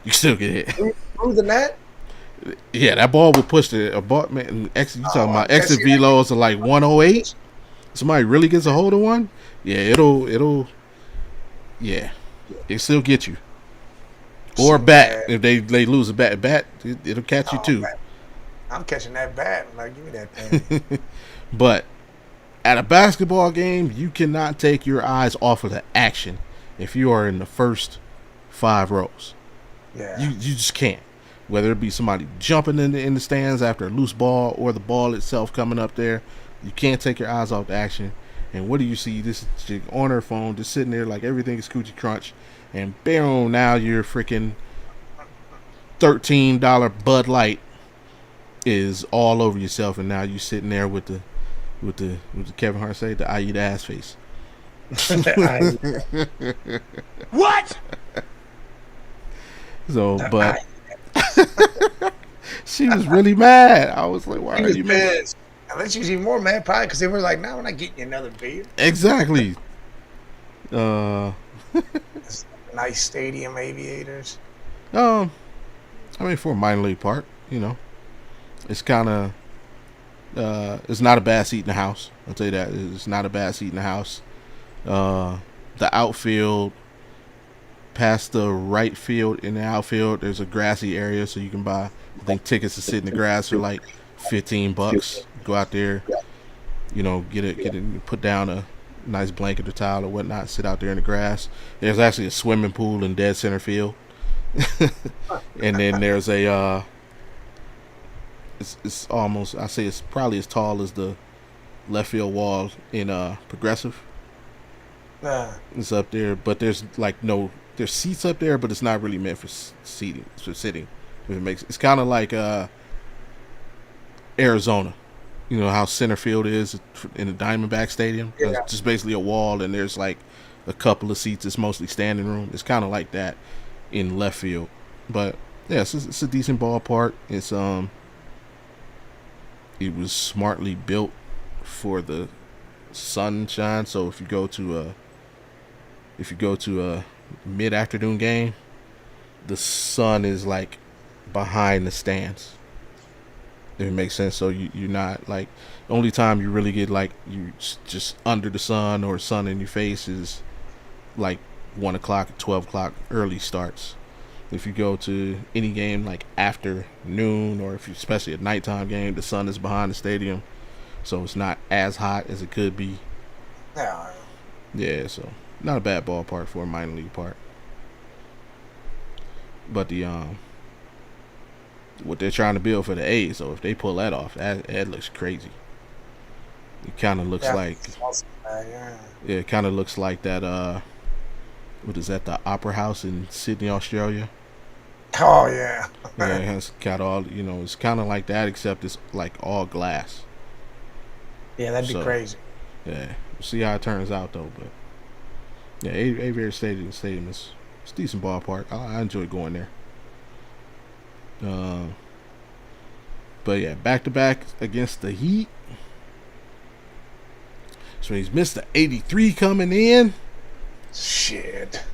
You can still get hit. Through the net? Yeah, that ball will push you talking about exit velos are like 108. Somebody really gets a hold of one. Yeah, it'll it still get you. Or bat. If they lose a bat, it'll catch you too. Man. I'm catching that bat. Like, give me that thing. But at a basketball game, you cannot take your eyes off of the action if you are in the first 5 rows. Yeah. You just can't. Whether it be somebody jumping in the stands after a loose ball or the ball itself coming up there, you can't take your eyes off the action. And what do you see? This chick on her phone, just sitting there like everything is coochie crunch. And boom, now your freaking $13 Bud Light is all over yourself, and now you sitting there with the Kevin Hart say, the I eat ass face. What? So, but she was really mad. I was like, why are you mad? Unless she was even more mad, probably because they were like, "No, we're not getting you another beer." Exactly. Nice stadium, Aviators. I mean, for a minor league park, it's kind of it's not a bad seat in the house. I'll tell you that. It's not a bad seat in the house. The outfield, past the right field, in the outfield, there's a grassy area, so you can buy, I think, tickets to sit in the grass for like $15. Go out there, get it, put down a nice blanket or towel or whatnot, sit out there in the grass. There's actually a swimming pool in dead center field. And then there's a it's almost, I say it's probably as tall as the left field wall in Progressive. It's up there, but there's there's seats up there, but it's not really meant for seating. It's for sitting. It's kind of like Arizona. You know how center field is in the Diamondback Stadium? Yeah. It's just basically a wall, and there's like a couple of seats. It's mostly standing room. It's kind of like that in left field. But yeah, it's a decent ballpark. It was smartly built for the sunshine. So if you go to a mid-afternoon game, the sun is like behind the stands. If it makes sense. So you're not like, the only time you really get like you just under the sun or sun in your face is like 1 o'clock, 12 o'clock early starts. If you go to any game like after noon, or especially a nighttime game, the sun is behind the stadium, so it's not as hot as it could be. Yeah, so not a bad ballpark for a minor league park. But the what they're trying to build for the A's, so if they pull that off, that looks crazy. It kind of looks it kind of looks like that. What is that? The Opera House in Sydney, Australia. Oh yeah. Yeah, it's got all, it's kind of like that, except it's like all glass. Yeah, that'd be crazy. Yeah, we'll see how it turns out though. But yeah, Aviator Stadium is it's a decent ballpark. I enjoy going there. But yeah, back to back against the Heat. So he's Mr. 83 coming in. Shit.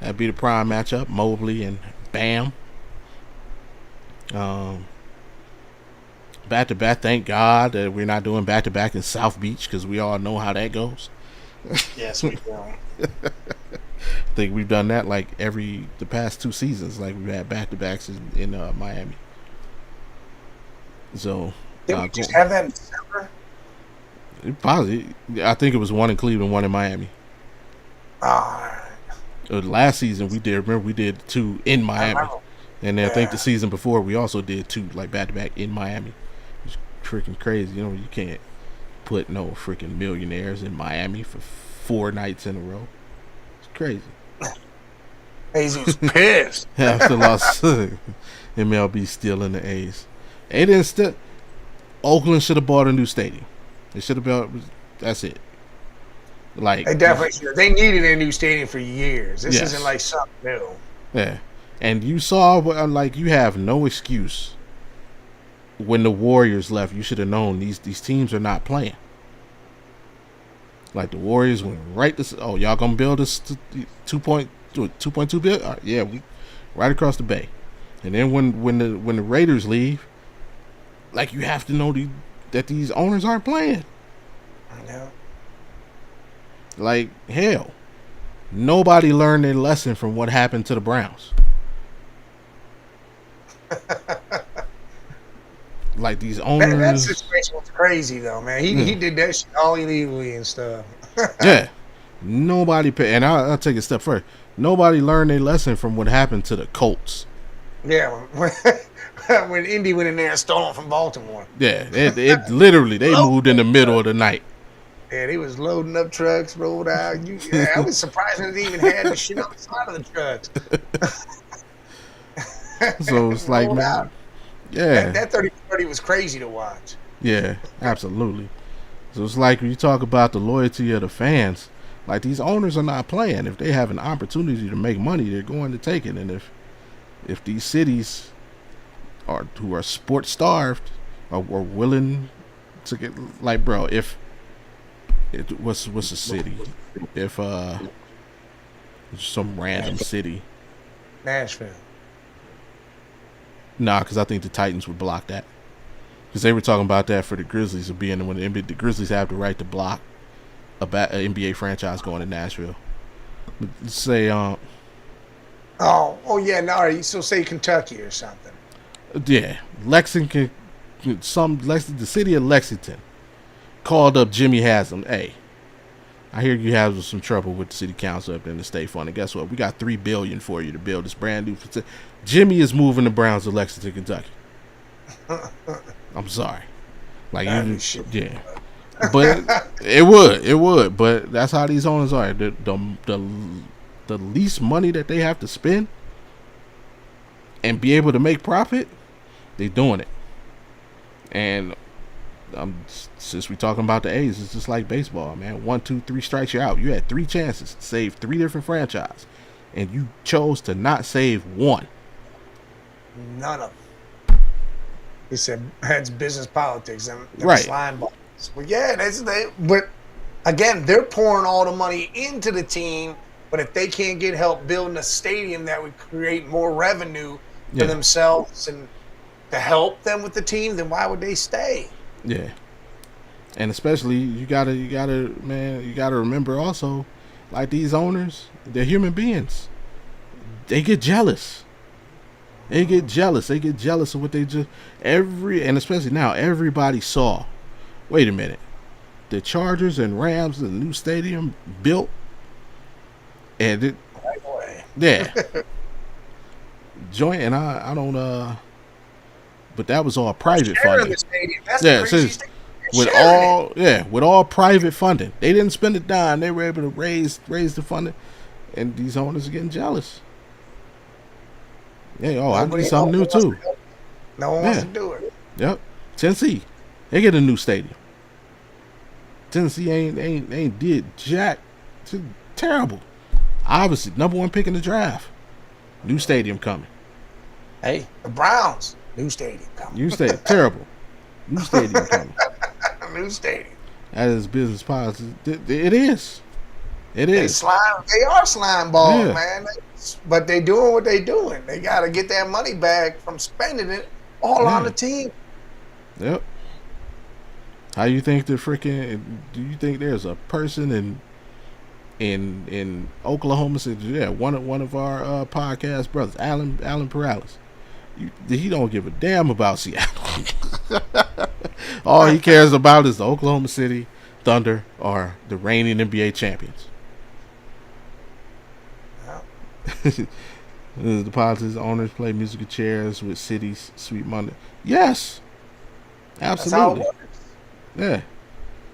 That'd be the prime matchup. Mobley and Bam. Back to back. Thank God that we're not doing back to back in South Beach because we all know how that goes. Yes, we do. I think we've done that like the past 2 seasons. Like we've had back to backs in Miami. So did we just have that in December? Probably. I think it was one in Cleveland, one in Miami. Last season we did. Remember we did 2 in Miami, and then I think the season before we also did 2 like back to back in Miami. It's freaking crazy. You know you can't put no freaking millionaires in Miami for 4 nights in a row. It's crazy. A's was pissed. After lost MLB stealing the A's. They didn't steal. Oakland should have bought a new stadium. They should have built. That's it. Like they definitely should. They needed a new stadium for years. This Yes. isn't like something new. Yeah, and you saw like you have no excuse. When the Warriors left, you should have known these teams are not playing. Like the Warriors went right to y'all gonna build this 2.2 billion? Yeah, we right across the bay. And then when the Raiders leave, like you have to know that these owners aren't playing. Yeah. Like hell, nobody learned their lesson from what happened to the Browns. Like these owners. That situation was crazy though, man. He did that shit all illegally and stuff. Yeah, nobody and I'll take it a step further. Nobody learned their lesson from what happened to the Colts. Yeah, when Indy went in there and stole them from Baltimore. Yeah, it literally they moved in the middle of the night. Yeah, they was loading up trucks, rolled out. I was surprised that they even had the shit on the side of the trucks. So it's like, man, out. Yeah. That 30-30 was crazy to watch. Yeah, absolutely. So it's like when you talk about the loyalty of the fans, like these owners are not playing. If they have an opportunity to make money, they're going to take it. And if these cities who are sports starved are willing to get, like, bro, what's a city? If some random city. Nashville. Nah, because I think the Titans would block that. Because they were talking about that for the Grizzlies of being when the Grizzlies have the right to block an NBA franchise going to Nashville. Let's say, yeah, no, so say Kentucky or something. Yeah, Lexington, the city of Lexington called up Jimmy Haslam. Hey, I hear you have some trouble with the city council up in the state fund. And guess what? We got $3 billion for you to build this brand new facility. Jimmy is moving the Browns to Lexington, Kentucky. I'm sorry. Like yeah. But it would. But that's how these owners are. The least money that they have to spend and be able to make profit, they're doing it. And since we're talking about the A's, it's just like baseball, man. 1, 2, 3 strikes, you're out. You had 3 chances to save 3 different franchises, and you chose to not save one. None of them. He said it's business politics and right. Slime balls. Well, yeah, but again, they're pouring all the money into the team. But if they can't get help building a stadium that would create more revenue for themselves and to help them with the team, then why would they stay? Yeah. And especially you gotta remember also, like these owners, they're human beings. They get jealous. They get jealous of what they just and especially now everybody saw. Wait a minute. The Chargers and Rams and the new stadium built and yeah. Joint and I don't but that was all private funding. With all private funding. They didn't spend a dime. They were able to raise the funding, and these owners are getting jealous. Yeah, I need something new too. No one wants to do it. Yep. Tennessee, they get a new stadium. Tennessee ain't did jack. It's terrible. Obviously, number 1 pick in the draft. New stadium coming. Hey, the Browns. New stadium coming. New stadium. Terrible. New stadium coming. New stadium. That is business policy. It is. It They is. They are slime balls, Yeah. man. But they doing what they doing. They got to get that money back from spending it all on Yeah. the team. Yep. How you think the freaking? Do you think there's a person in Oklahoma City? Yeah, one of our podcast brothers, Alan Perales. He don't give a damn about Seattle. All he cares about is the Oklahoma City Thunder or the reigning NBA champions. The politics owners play musical chairs with cities sweet money. Yes, absolutely. That's how it works. Yeah,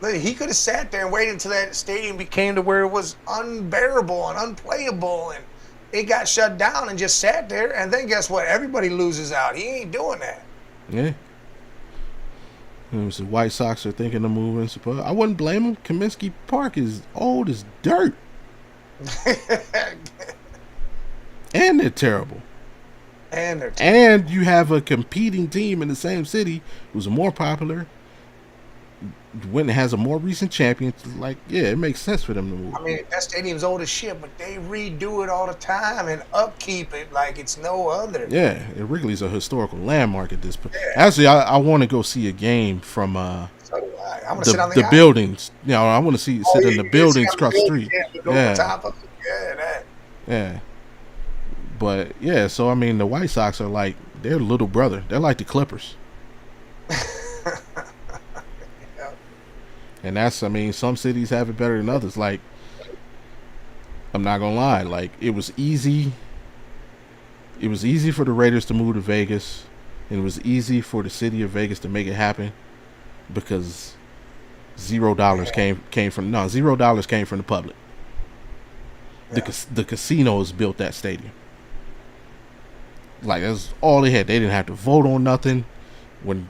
Look, he could have sat there and waited until that stadium became to where it was unbearable and unplayable, and it got shut down and just sat there. And then guess what? Everybody loses out. He ain't doing that. yeah. The White Sox are thinking of moving. I wouldn't blame them. Kaminsky Park is old as dirt, and they're terrible. And you have a competing team in the same city who's more popular, when it has a more recent champion. Like, yeah, it makes sense for them to move. I mean, that stadium's old as shit, but they redo it all the time and upkeep it like it's no other. Yeah, Wrigley's a historical landmark at this point. Yeah. Actually, I want to go see a game from So do I. I'm gonna sit on the the buildings. You know, I want to sit in the buildings across the street. Yeah. Top of it. Yeah, that. Yeah. But yeah, so I mean, the White Sox are like their little brother. They're like the Clippers. Yeah. And that's, I mean, some cities have it better than others. Like, I'm not gonna lie, like it was easy. It was easy for the Raiders to move to Vegas, and it was easy for the city of Vegas to make it happen because $0 came from $0 came from the public. Yeah. The casinos built that stadium. Like, that's all they had. They didn't have to vote on nothing,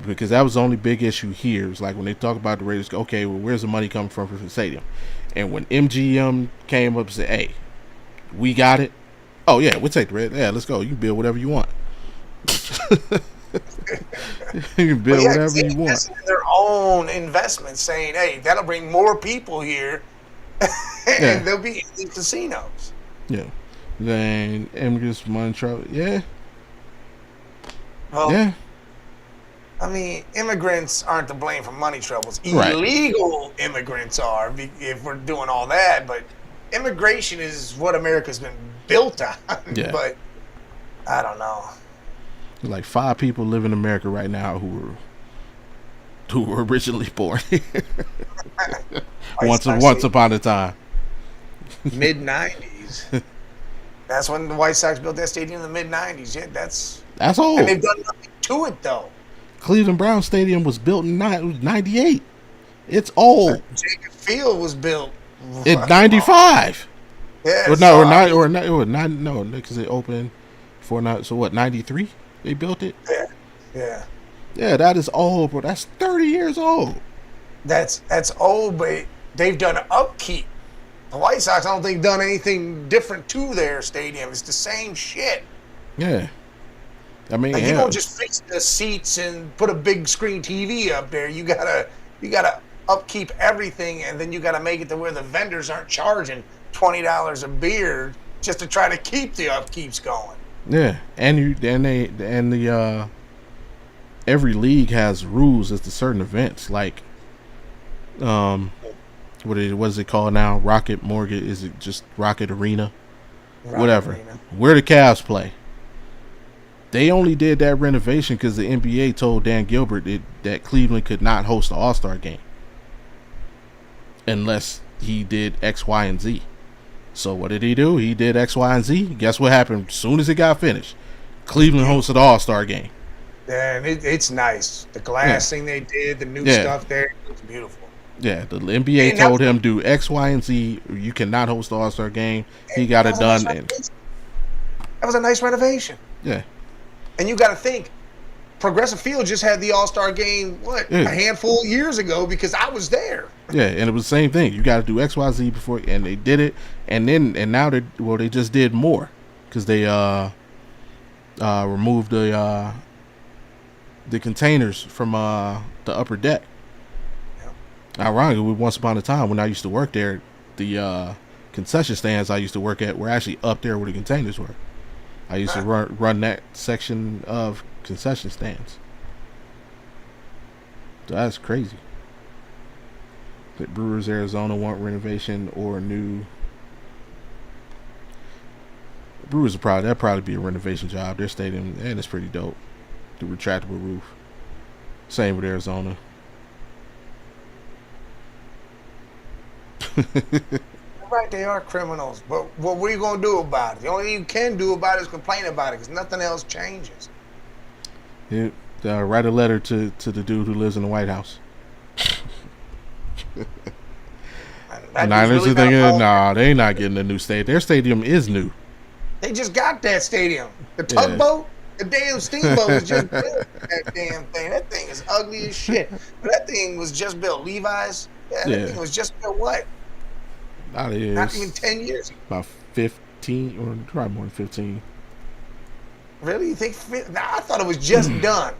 because that was the only big issue here. It's like when they talk about the Raiders, okay, well, where's the money coming from for the stadium? And when MGM came up and said, hey, we got it. Oh yeah, we'll take the Raiders. Yeah, let's go. You can build whatever you want. You can build whatever you want. In their own investment, saying, hey, that'll bring more people here, and they'll be in these casinos. Yeah. Then immigrants, money trouble. Yeah. Well, Yeah. I mean, immigrants aren't to blame for money troubles. Right. Illegal immigrants are, if we're doing all that. But immigration is what America's been built on. Yeah. But I don't know. Like 5 people live in America right now who were originally born here. once upon a time. Mid-90s. That's when the White Sox built that stadium in the mid-90s. Yeah, that's old. And they've done nothing to it, though. Cleveland Brown Stadium was built in 98. It's old. Jacob Field was built In 95. Yeah, No, because it opened so what, 93? They built it? Yeah. Yeah, that is old, bro. That's 30 years old. That's old, but they've done upkeep. The White Sox, I don't think, done anything different to their stadium. It's the same shit. Yeah. I mean, like, you don't just fix the seats and put a big screen TV up there. You gotta upkeep everything, and then you gotta make it to where the vendors aren't charging $20 a beer just to try to keep the upkeeps going. Yeah, every league has rules as to certain events. Like, what is it called now? Rocket Mortgage? Is it just Rocket Arena? Whatever. Arena. Where the Cavs play. They only did that renovation because the NBA told Dan Gilbert that Cleveland could not host the All-Star game unless he did X, Y, and Z. So what did he do? He did X, Y, and Z. Guess what happened? As soon as it got finished, Cleveland hosted the All-Star game. Yeah, and it's nice. The glass thing they did, the new stuff there, it's beautiful. Yeah, the NBA told him do X, Y, and Z. You cannot host the All-Star game. He got it done. That was a nice renovation. Yeah. And you got to think, Progressive Field just had the All-Star game, a handful of years ago, because I was there. Yeah, and it was the same thing. You got to do X, Y, Z before, and they did it. And now they just did more because they removed the containers from the upper deck. Yep. Ironically, once upon a time when I used to work there, the concession stands I used to work at were actually up there where the containers were. I used to run that section of concession stands. So that's crazy. The Brewers, Arizona want renovation or new. Brewers will probably be a renovation job. Their stadium, and it's pretty dope. The retractable roof. Same with Arizona. Right, they are criminals, but what are you gonna do about it? The only thing you can do about it is complain about it, because nothing else changes. Yeah, write a letter to the dude who lives in the White House. Niners are thinking, nah, they ain't not getting a new stadium. Their stadium is new. They just got that stadium. The tugboat, the damn steamboat was just built. That damn thing. That thing is ugly as shit. But that thing was just built. Levi's. That thing was just built what? Not even 10 years. About 15, or probably more than 15. Really? You think? I thought it was just done.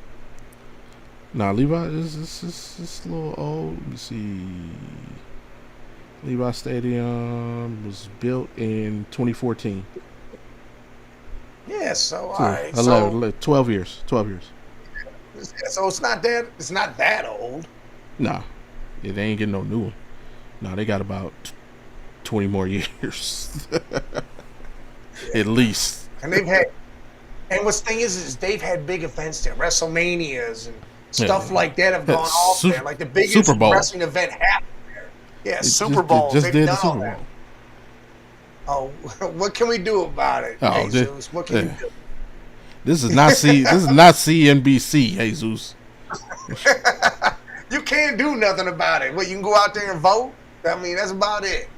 Nah, Levi is a little old. Let me see. Levi Stadium was built in 2014. Yeah, so all right. 12 years. 12 years. So it's not that old. Nah. Yeah, they ain't getting no new one. Nah, they got about 20 more years. At least. And what's the thing is they've had big events there, WrestleManias and stuff like that have gone off there. Like the biggest Super Bowl wrestling event happened there. Yeah, Super Bowl. Just did the Super Bowl. Oh, what can we do about it, Jesus? What can we do? This is not CNBC, Jesus. You can't do nothing about it. What, you can go out there and vote? I mean, that's about it.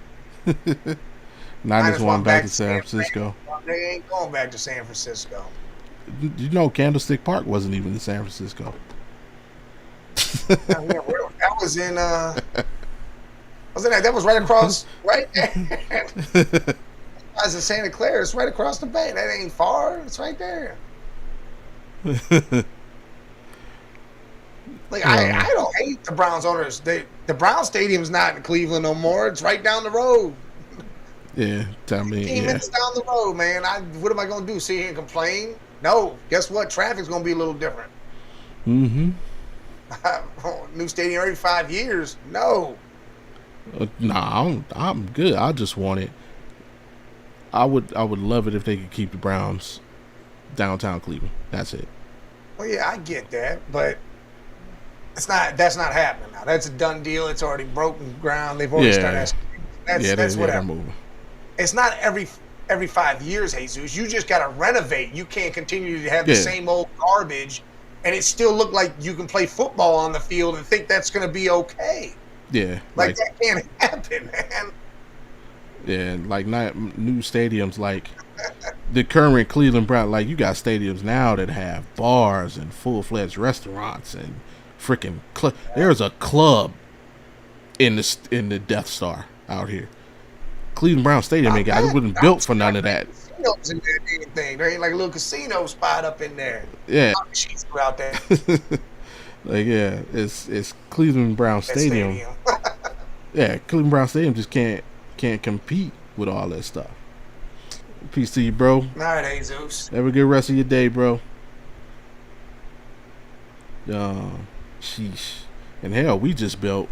Niners won back to San Francisco. They ain't going back to San Francisco. You know, Candlestick Park wasn't even in San Francisco. That was in that was right across, right there. I was in Santa Clara. It's right across the bay. That ain't far. It's right there. Like I don't hate the Browns owners. The Browns stadium's not in Cleveland no more. It's right down the road. Yeah, tell me. 15 minutes down the road, man. What am I gonna do? Sit here and complain? No. Guess what? Traffic's gonna be a little different. Mm-hmm. New stadium every 5 years? No. Nah, I'm good. I just want it. I would love it if they could keep the Browns downtown Cleveland. That's it. Well, yeah, I get that, but that's not happening now. That's a done deal. It's already broken ground. They've already started. That's whatever. Moving. It's not every 5 years, Jesus. You just got to renovate. You can't continue to have the same old garbage, and it still look like you can play football on the field and think that's going to be okay. Yeah, like that can't happen, man. Yeah, like not new stadiums like the current Cleveland Browns. Like you got stadiums now that have bars and full-fledged restaurants and freaking there's a club in the Death Star out here. Cleveland Brown Stadium ain't got it. Wasn't built for none of that. Casinos in there, anything. There ain't like a little casino spot up in there. Yeah. Sheets out there. Like it's Cleveland Brown Stadium. Yeah, Cleveland Brown Stadium just can't compete with all that stuff. Peace to you, bro. All right, Jesus. Have a good rest of your day, bro. Sheesh. And hell, we just built.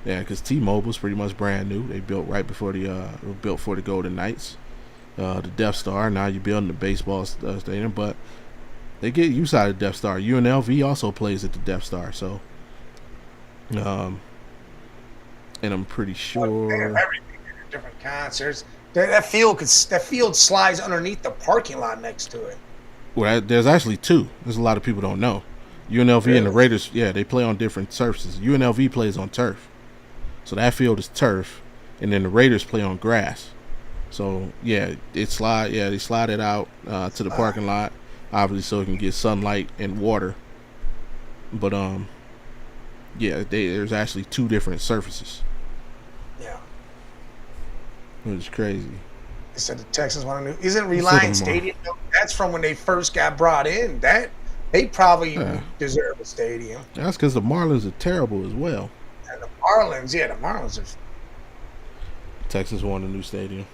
Yeah, because T-Mobile's pretty much brand new. They built right before built for the Golden Knights, the Death Star. Now you're building the baseball stadium, but they get use out of the Death Star. UNLV also plays at the Death Star, so and I'm pretty sure everything, different concerts. That field slides underneath the parking lot next to it. Well, there's actually two. There's a lot of people don't know. UNLV and the Raiders, they play on different surfaces. UNLV plays on turf. So that field is turf, and then the Raiders play on grass. So they slide it out to the parking lot, obviously, so it can get sunlight and water. But there's actually two different surfaces. Yeah, which is crazy. They said the Texans want a new. Isn't Reliance Stadium? That's from when they first got brought in. That they probably deserve a stadium. That's because the Marlins are terrible as well. I the Marlins, the Marlins are. Texas won a new stadium.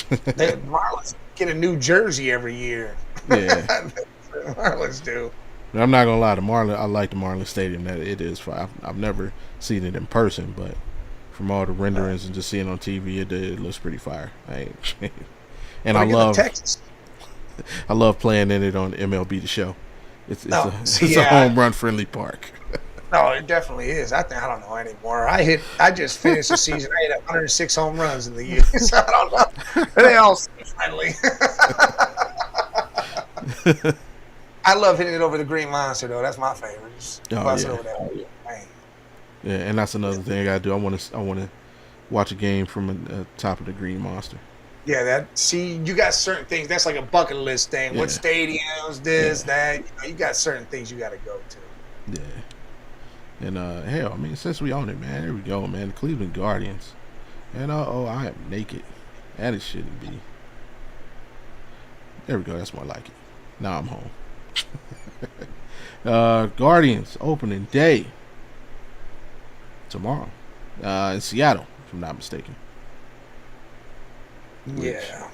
The Marlins get a new jersey every year. Yeah. The Marlins do. I'm not gonna lie, I like the Marlins Stadium. That it is fire. I've never seen it in person, but from all the renderings and just seeing it on TV, it looks pretty fire. And I love Texas. I love playing in it on MLB The Show. It's a a home run friendly park. No, it definitely is. I don't know anymore. I just finished the season. I hit 106 home runs in the year. So I don't know. They all seem friendly. I love hitting it over the Green Monster though. That's my favorite. Just bust it over that. Yeah, and that's another thing I gotta do. I want to watch a game from the top of the Green Monster. Yeah, you got certain things. That's like a bucket list thing. Yeah. What stadiums, that. You got certain things you got to go to. Yeah. And hell, I mean, since we own it, man, here we go, man. The Cleveland Guardians. And I am naked. And it shouldn't be. There we go. That's more like it. Now I'm home. Guardians opening day tomorrow in Seattle, if I'm not mistaken. Yeah.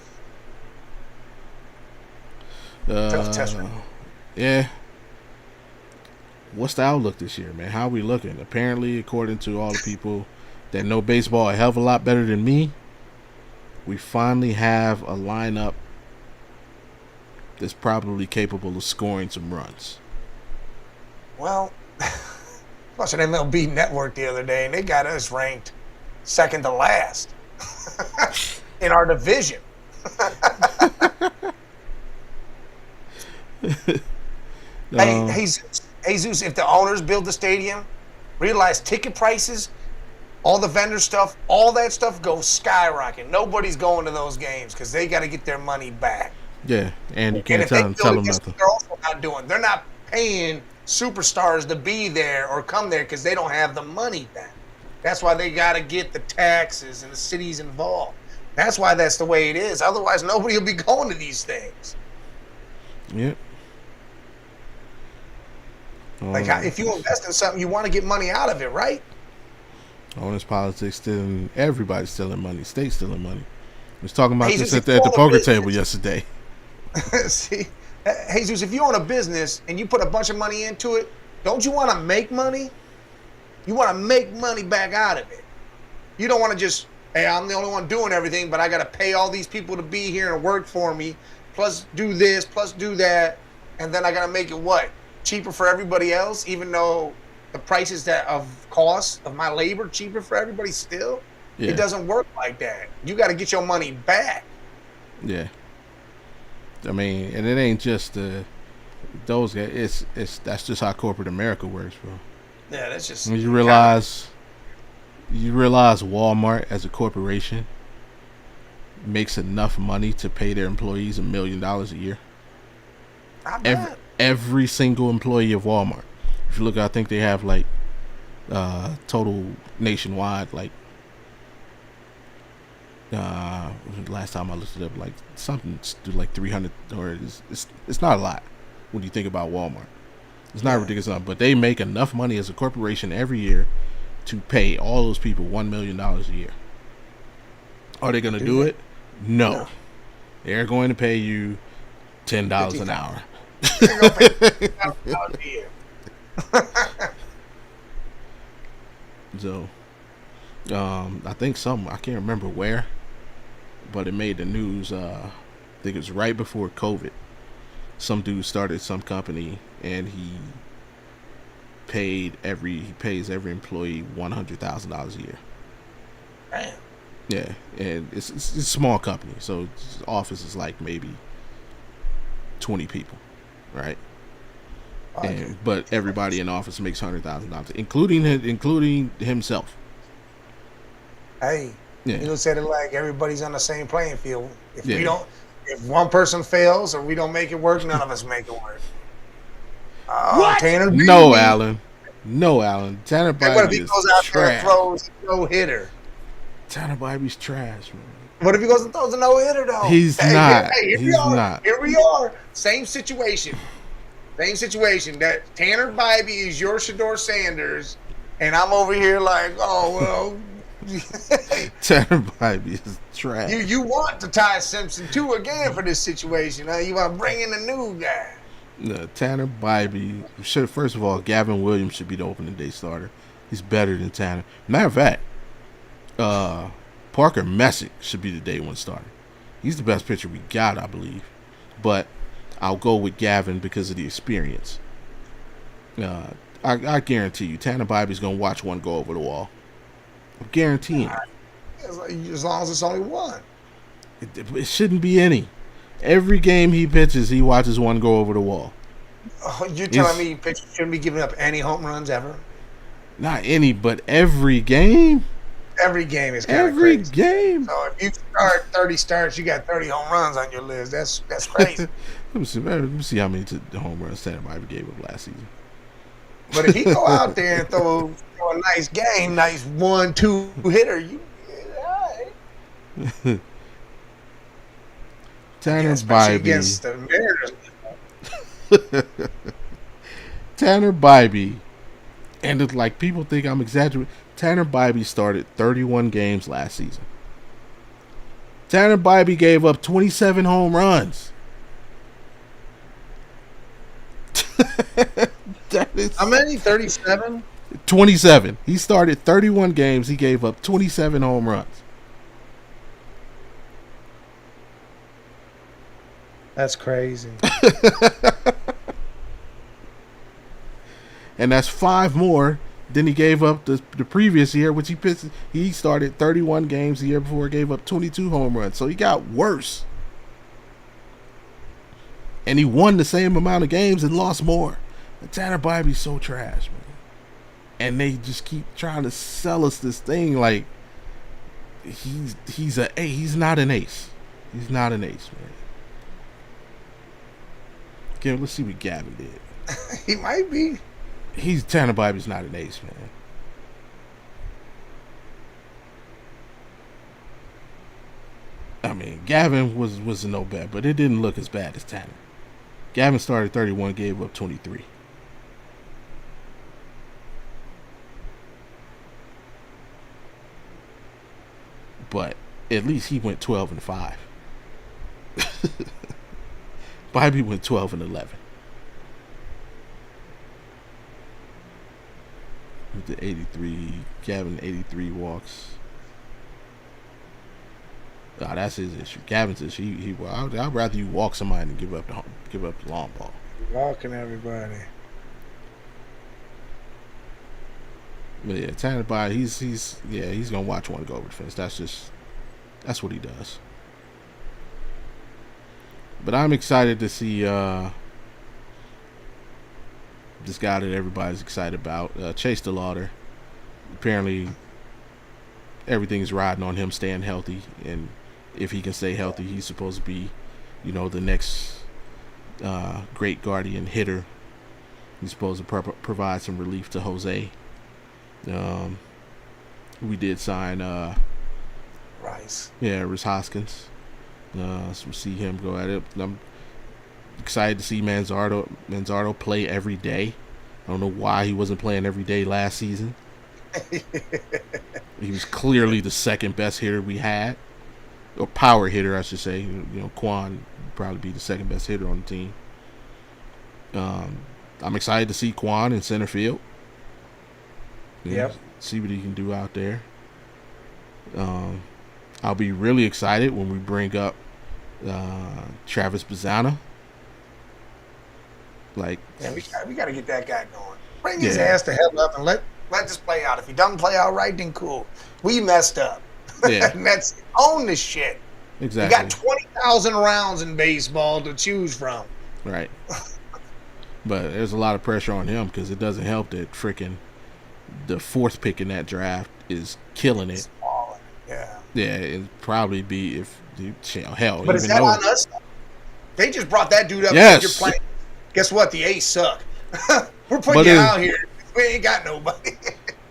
Tough test. Yeah. What's the outlook this year, man? How are we looking? Apparently, according to all the people that know baseball a hell of a lot better than me, we finally have a lineup that's probably capable of scoring some runs. Well, watching MLB Network the other day, and they got us ranked second to last in our division. Hey, Jesus, if the owners build the stadium, realize ticket prices, all the vendor stuff, all that stuff goes skyrocket. Nobody's going to those games because they got to get their money back. Yeah, and you can't tell them nothing. They're also not doing. They're not paying superstars to be there or come there because they don't have the money back. That's why they got to get the taxes and the cities involved. That's why that's the way it is. Otherwise, nobody will be going to these things. Yep. Like, if you invest in something, you want to get money out of it, right? Honest politics, everybody's stealing money. State's stealing money. I was talking about this at the poker table yesterday. See, Jesus, if you own a business and you put a bunch of money into it, don't you want to make money? You want to make money back out of it. You don't want to just, hey, I'm the only one doing everything, but I got to pay all these people to be here and work for me, plus do this, plus do that, and then I got to make it what? Cheaper for everybody else, even though the prices of cost of my labor cheaper for everybody still? Yeah. It doesn't work like that. You got to get your money back. Yeah. I mean, and it ain't just those guys. That's just how corporate America works, bro. Yeah, that's just. When you realize Walmart as a corporation makes enough money to pay their employees $1 million a year. I bet. Every single employee of Walmart. If you look, I think they have like total nationwide, like last time I looked it up, like something like 300, or it's not a lot when you think about Walmart. It's not ridiculous enough, but they make enough money as a corporation every year to pay all those people $1 million a year. Are they going to do it? No. They're going to pay you $10 an hour. They're going to pay $10 a year. So, I think I can't remember where, but it made the news. I think it was right before COVID. Some dude started some company and he pays every employee $100,000 a year. Damn. Yeah, and it's a small company, so its office is like maybe 20 people, right? Okay. But everybody in the office makes $100,000, including himself. Hey, you said it like everybody's on the same playing field. If one person fails or we don't make it work, none of us make it work. What? Tanner Bybee. No, Alan. Tanner Bybee what if he is goes out trash. there and throws a no-hitter? Tanner Bybee's trash, man. What if he goes and throws a no-hitter, though? He's not. Here we are. Same situation. That Tanner Bybee is your Shedeur Sanders, And I'm over here like, oh, well. Tanner Bybee is trash. You want to Ty Simpson, too, again for this situation. You want to bring in a new guy. No, Tanner Bybee should, first of all, Gavin Williams should be the opening day starter. He's better than Tanner. Matter of fact, Parker Messick should be the day one starter. He's the best pitcher we got, I believe. But I'll go with Gavin because of the experience. I guarantee you, Tanner Bybee's going to watch one go over the wall. I'm guaranteeing it. As long as it's only one. It shouldn't be any. Every game he pitches, he watches one go over the wall. Oh, you're telling me pitchers shouldn't be giving up any home runs ever? Not any, but every game? Every game is kind of crazy. Every game. So if you start 30 starts, you got 30 home runs on your list. That's crazy. Let me see how many home runs Tanner Bybee gave up last season. But if he go out there and throw a nice game, nice 1-2 hitter, you all right. Tanner Bybee against the Mariners. Tanner Bybee, and it's like people think I'm exaggerating. Tanner Bybee started 31 games last season. Tanner Bybee gave up 27 home runs. How many? 37? 27. He started 31 games. He gave up 27 home runs. That's crazy. And that's 5 more than he gave up the previous year, which he started 31 games the year before, gave up 22 home runs. So he got worse. And he won the same amount of games and lost more. And Tanner Bybee's so trash, man. And they just keep trying to sell us this thing like he's not an ace. He's not an ace, man. Okay, let's see what Gavin did. He might be. Tanner Bybee's not an ace, man. I mean, Gavin was no bad, but it didn't look as bad as Tanner. Gavin started 31, gave up 23. But at least he went 12-5. Bybee went 12-11. With the 83, Gavin 83 walks. Oh, that's his issue. Gavin's issue. I'd rather you walk somebody than give up the long ball. Walking everybody. But yeah, Tanner Bybee, he's gonna watch one go over the fence. That's what he does. But I'm excited to see this guy that everybody's excited about, Chase DeLauder. Apparently, everything's riding on him staying healthy, and if he can stay healthy, he's supposed to be, the next great Guardian hitter. He's supposed to provide some relief to Jose. We did sign Rice. Yeah, Rhys Hoskins. So we'll see him go at it. I'm excited to see Manzardo play every day. I don't know why he wasn't playing every day last season. He was clearly the second best hitter we had, or power hitter, I should say. Quan would probably be the second best hitter on the team. I'm excited to see Quan in center field. Yep. See what he can do out there. I'll be really excited when we bring up Travis Bazzana. Yeah, we got to get that guy going. Bring his ass the hell up and let this play out. If he doesn't play out right, then cool. We messed up. Yeah. Let's own this shit. Exactly. You got 20,000 rounds in baseball to choose from. Right. But there's a lot of pressure on him because it doesn't help that freaking the 4th pick in that draft is killing it. Yeah. Yeah, it'd probably be hell. But is that on us? They just brought that dude up. Yes. You're playing. Guess what? The A's suck. We're putting you out here. We ain't got nobody.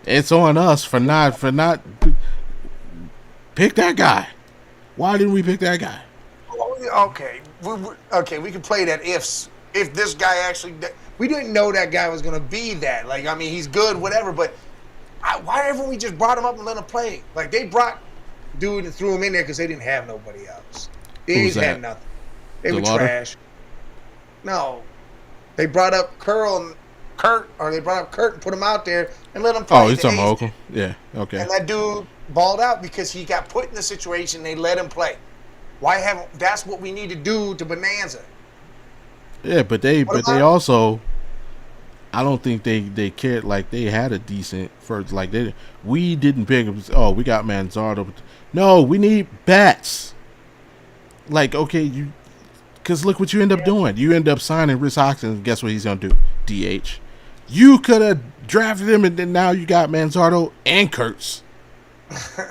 It's on us for not pick that guy. Why didn't we pick that guy? Okay. We can play that if this guy actually. We didn't know that guy was going to be that. He's good, whatever. But Why haven't we just brought him up and let him play? Like, they brought dude and threw him in there because they didn't have nobody else. They Who's had that? nothing. They were DeLauder? trash. No. They brought up Kurt and put him out there and let him play. Oh, he's talking about Oakland? Yeah, okay. And that dude balled out because he got put in the situation. They let him play. That's what we need to do to Bonanza. Yeah, but they also, I don't think they cared. Like, they had a decent first. Like, we didn't pick him. Oh, we got Manzardo. No, we need bats. Like, okay, because look what you end up doing. You end up signing Rhys Hoskins. And guess what he's gonna do? DH. You could have drafted him, and then now you got Manzardo and Kurtz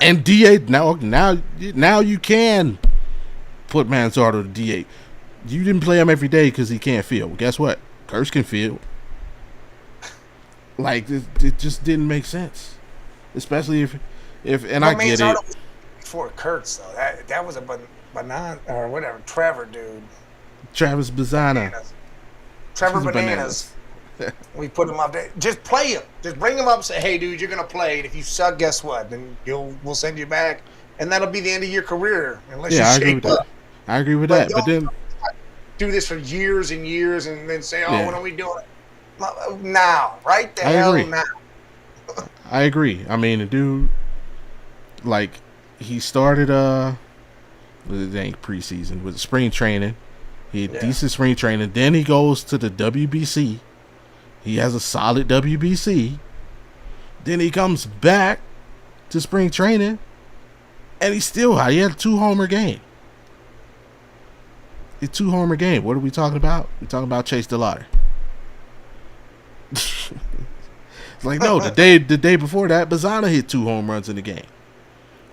and DH. Now you can put Manzardo to DH. You didn't play him every day because he can't field. Well, guess what? Kurtz can field. Like, it just didn't make sense, especially if and I get it. Before Kurtz though, that was a banana or whatever. Trevor dude. Travis Bazana. Trevor Bananas. We put him up there. Just play him. Just bring him up and say, hey, dude, you're going to play. And if you suck, guess what? Then we'll send you back. And that'll be the end of your career. Unless you shape up. I agree with that. But then do this for years and years and then say, when are we doing it? Now. Right the hell now. I agree. I mean, the dude, like, he started, it ain't preseason, with spring training. He had decent spring training. Then he goes to the WBC. He has a solid WBC. Then he comes back to spring training, and he had a 2-homer game. A 2-homer game. What are we talking about? We're talking about Chase DeLauder. It's like, no, the day before that, Bazana hit 2 home runs in the game.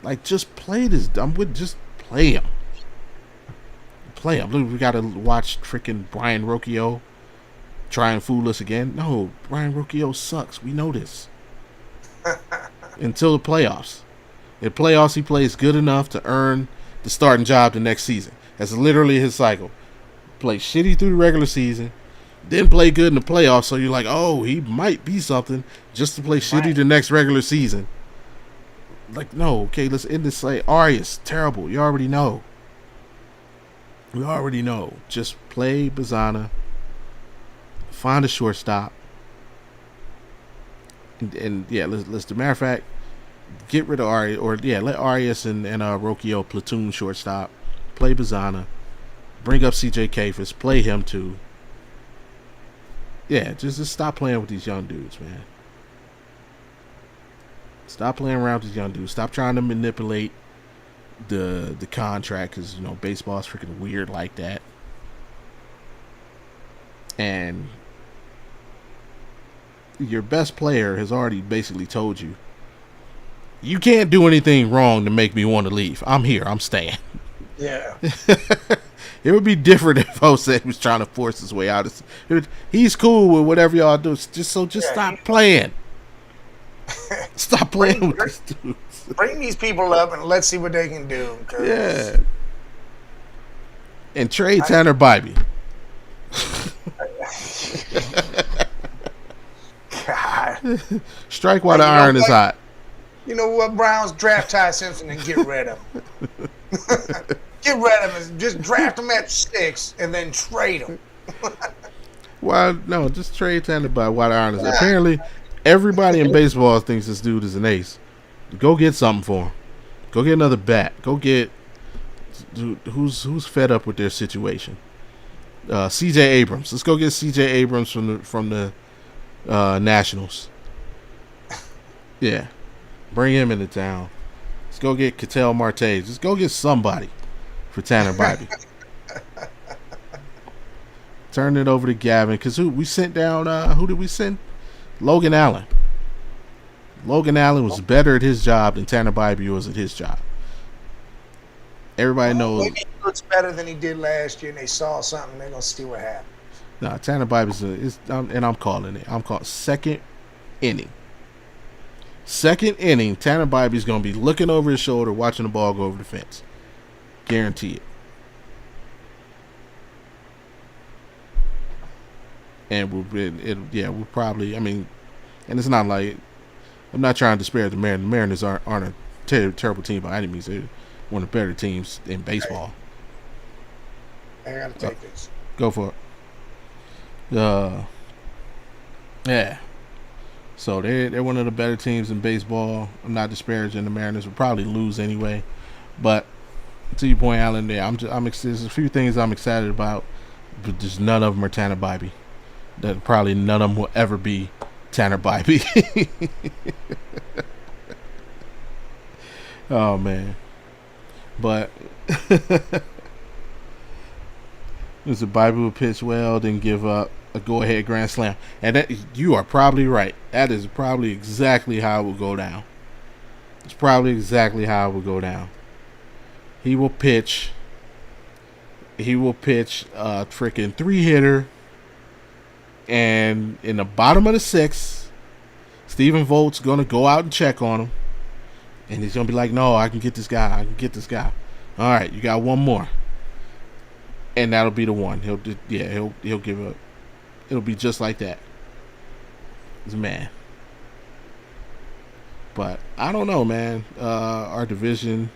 Like, just play this. Just play him. Play him. Look, we got to watch freaking Brian Rocchio try and fool us again. No, Brian Rocchio sucks. We know this. Until the playoffs. In playoffs, he plays good enough to earn the starting job the next season. That's literally his cycle. Play shitty through the regular season, then play good in the playoffs, so you're like, oh, he might be something, just to play shitty the next regular season. Like, no, okay, let's end this. Like, Arias, terrible. You already know. We already know. Just play Bazana. Find a shortstop. And let's the matter of fact, get rid of Arias, or let Arias and Rocchio platoon shortstop. Play Bazana. Bring up CJ Kafis. Play him too. Yeah, just stop playing with these young dudes, man. Stop playing around with these young dudes. Stop trying to manipulate the contract, because baseball's freaking weird like that. And your best player has already basically told you, you can't do anything wrong to make me want to leave. I'm here. I'm staying. Yeah. It would be different if Jose was trying to force his way out. He's cool with whatever y'all do. Just stop playing. Stop playing with these dudes. Bring these people up and let's see what they can do. Yeah. And trade Tanner Bybee. God. Strike while the iron is hot. You know what, Browns? Draft Ty Simpson and get rid of him. Get rid of him. Just draft him at 6 and then trade him. Well, no, just trade Tanner Bybee while the iron is hot. Apparently, everybody in baseball thinks this dude is an ace. Go get something for him. Go get another bat. Go get who's fed up with their situation. C.J. Abrams. Let's go get C.J. Abrams from the Nationals. Yeah, bring him into town. Let's go get Ketel Marte. Just go get somebody for Tanner Bybee. Turn it over to Gavin, because we sent down. Who did we send? Logan Allen. Logan Allen was better at his job than Tanner Bybee was at his job. Everybody knows. Maybe he looks better than he did last year, and they saw something. They're gonna see what happened. No, Tanner Bybee's and I'm calling it. I'm calling second inning. Second inning, Tanner Bybee's gonna be looking over his shoulder, watching the ball go over the fence. Guarantee it. And we'll probably. I mean, and it's not like I'm not trying to disparage the Mariners. The Mariners aren't a terrible team by any means. They're one of the better teams in baseball. I gotta take this. Go for it. Yeah. So they're one of the better teams in baseball. I'm not disparaging the Mariners. Will probably lose anyway, but to your point, Alan, there, there's a few things I'm excited about, but just none of them are Tanner Bybee. That probably none of them will ever be Tanner Bybee. Oh man, but Mr. Bybee will pitch well, then give up a go-ahead grand slam, and that you are probably right. That is probably exactly how it will go down. It's probably exactly how it will go down. He will pitch a freaking 3-hitter, and in the bottom of the 6th, Stephen Volt's gonna go out and check on him, and he's gonna be like, "No, I can get this guy. All right, you got one more." And that'll be the one. He'll give up. It'll be just like that. He's a man. But I don't know, man. Our division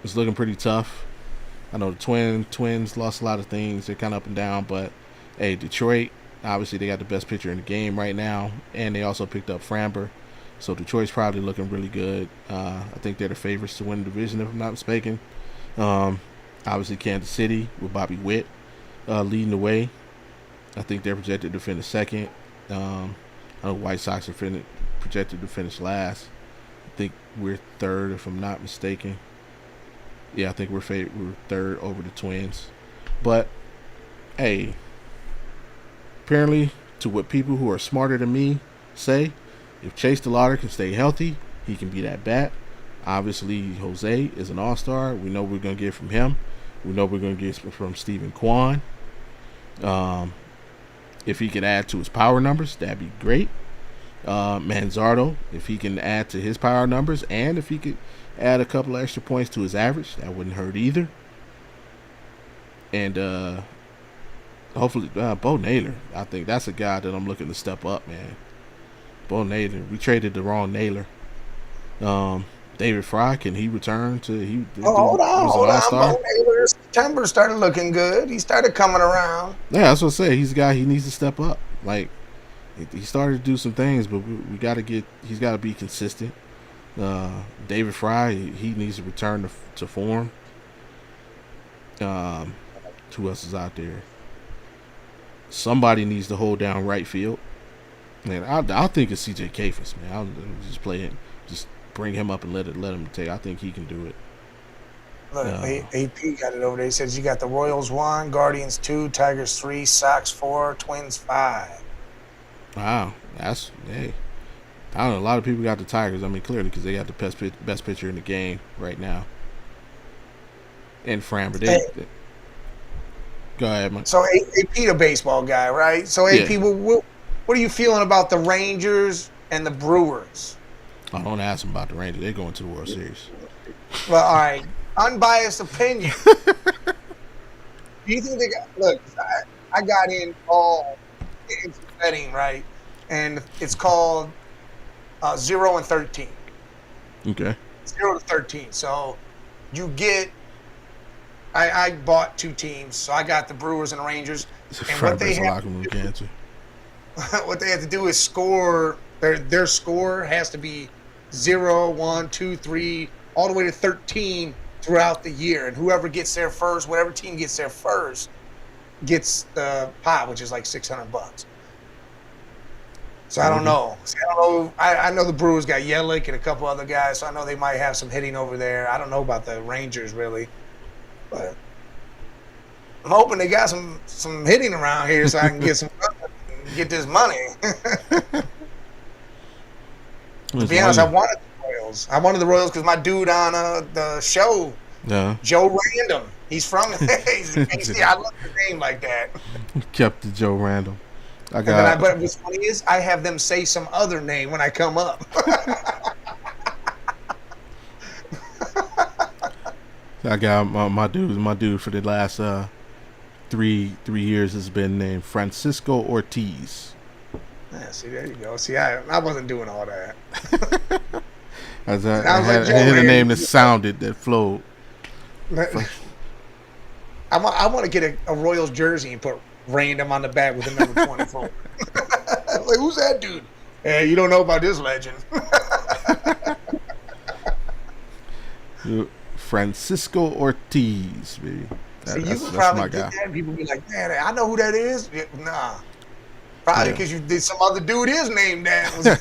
is looking pretty tough. I know the Twins lost a lot of things. They're kind of up and down, but hey, Detroit, obviously they got the best pitcher in the game right now, and they also picked up Framber. So Detroit's probably looking really good. I think they're the favorites to win the division, if I'm not mistaken. Obviously Kansas City with Bobby Witt leading the way. I think they're projected to finish second. I know White Sox are projected to finish last. I think we're third, if I'm not mistaken. Yeah, I think we're third over the Twins. But, hey, apparently, to what people who are smarter than me say, if Chase DeLauder can stay healthy, he can be that bat. Obviously, Jose is an all-star. We know we're going to get from him. We know we're going to get from Stephen Kwan. If he could add to his power numbers, that'd be great. Manzardo, if he can add to his power numbers, and if he could add a couple of extra points to his average, that wouldn't hurt either. And hopefully, Bo Naylor, I think that's a guy that I'm looking to step up, man. Bo Naylor, we traded the wrong Naylor. David Fry, can he return to? Hold on. Bo Naylor, September started looking good. He started coming around. Yeah, that's what I say. He's a guy. He needs to step up. Like, he started to do some things, but we got to get. He's got to be consistent. David Fry, he needs to return to form. Who else is out there? Somebody needs to hold down right field. Man, I'll think it's CJ Kafis, man. I'll just play it. Just bring him up and let him take. I think he can do it. Look, AP got it over there. He says you got the Royals 1, Guardians 2, Tigers 3, Sox 4, Twins 5. Wow, that's hey. I don't know. A lot of people got the Tigers. I mean, clearly because they got the best pitcher in the game right now. And Framber, go ahead, man. So AP, the baseball guy, right? So AP, Yeah. what are you feeling about the Rangers and the Brewers? I don't ask them about the Rangers. They're going to the World Series. Well, all right. Unbiased opinion. Do you think they got? Look, I got in all into betting, right? And it's called 0 and 13. Okay. 0 to 13. So you get. I bought 2 teams, so I got the Brewers and the Rangers. And what they have to do is score. Their score has to be 0, 1, 2, 3, all the way to 13 throughout the year. And whoever gets there first, whatever team gets there first, gets the pot, which is like $600. So I don't know. I know the Brewers got Yelich and a couple other guys, so I know they might have some hitting over there. I don't know about the Rangers really, but I'm hoping they got some hitting around here so I can get get this money. To be honest, I wanted the Royals. I wanted the Royals because my dude on the show, Joe Random, he's from I love his name like that. Kept the Joe Random. But what's funny is I have them say some other name when I come up. I got my dude for the last 3 years has been named Francisco Ortiz. Yeah, see, there you go. See, I wasn't doing all that. I was like, had a name that sounded, that flowed. I want to get a Royals jersey and put random on the back with the number 24. Like, who's that dude? Hey, you don't know about this legend. Francisco Ortiz, baby. See, you That's could probably my get guy. that and people be like, man, I know who that is. Yeah, nah. Probably because you did some other dude is named that.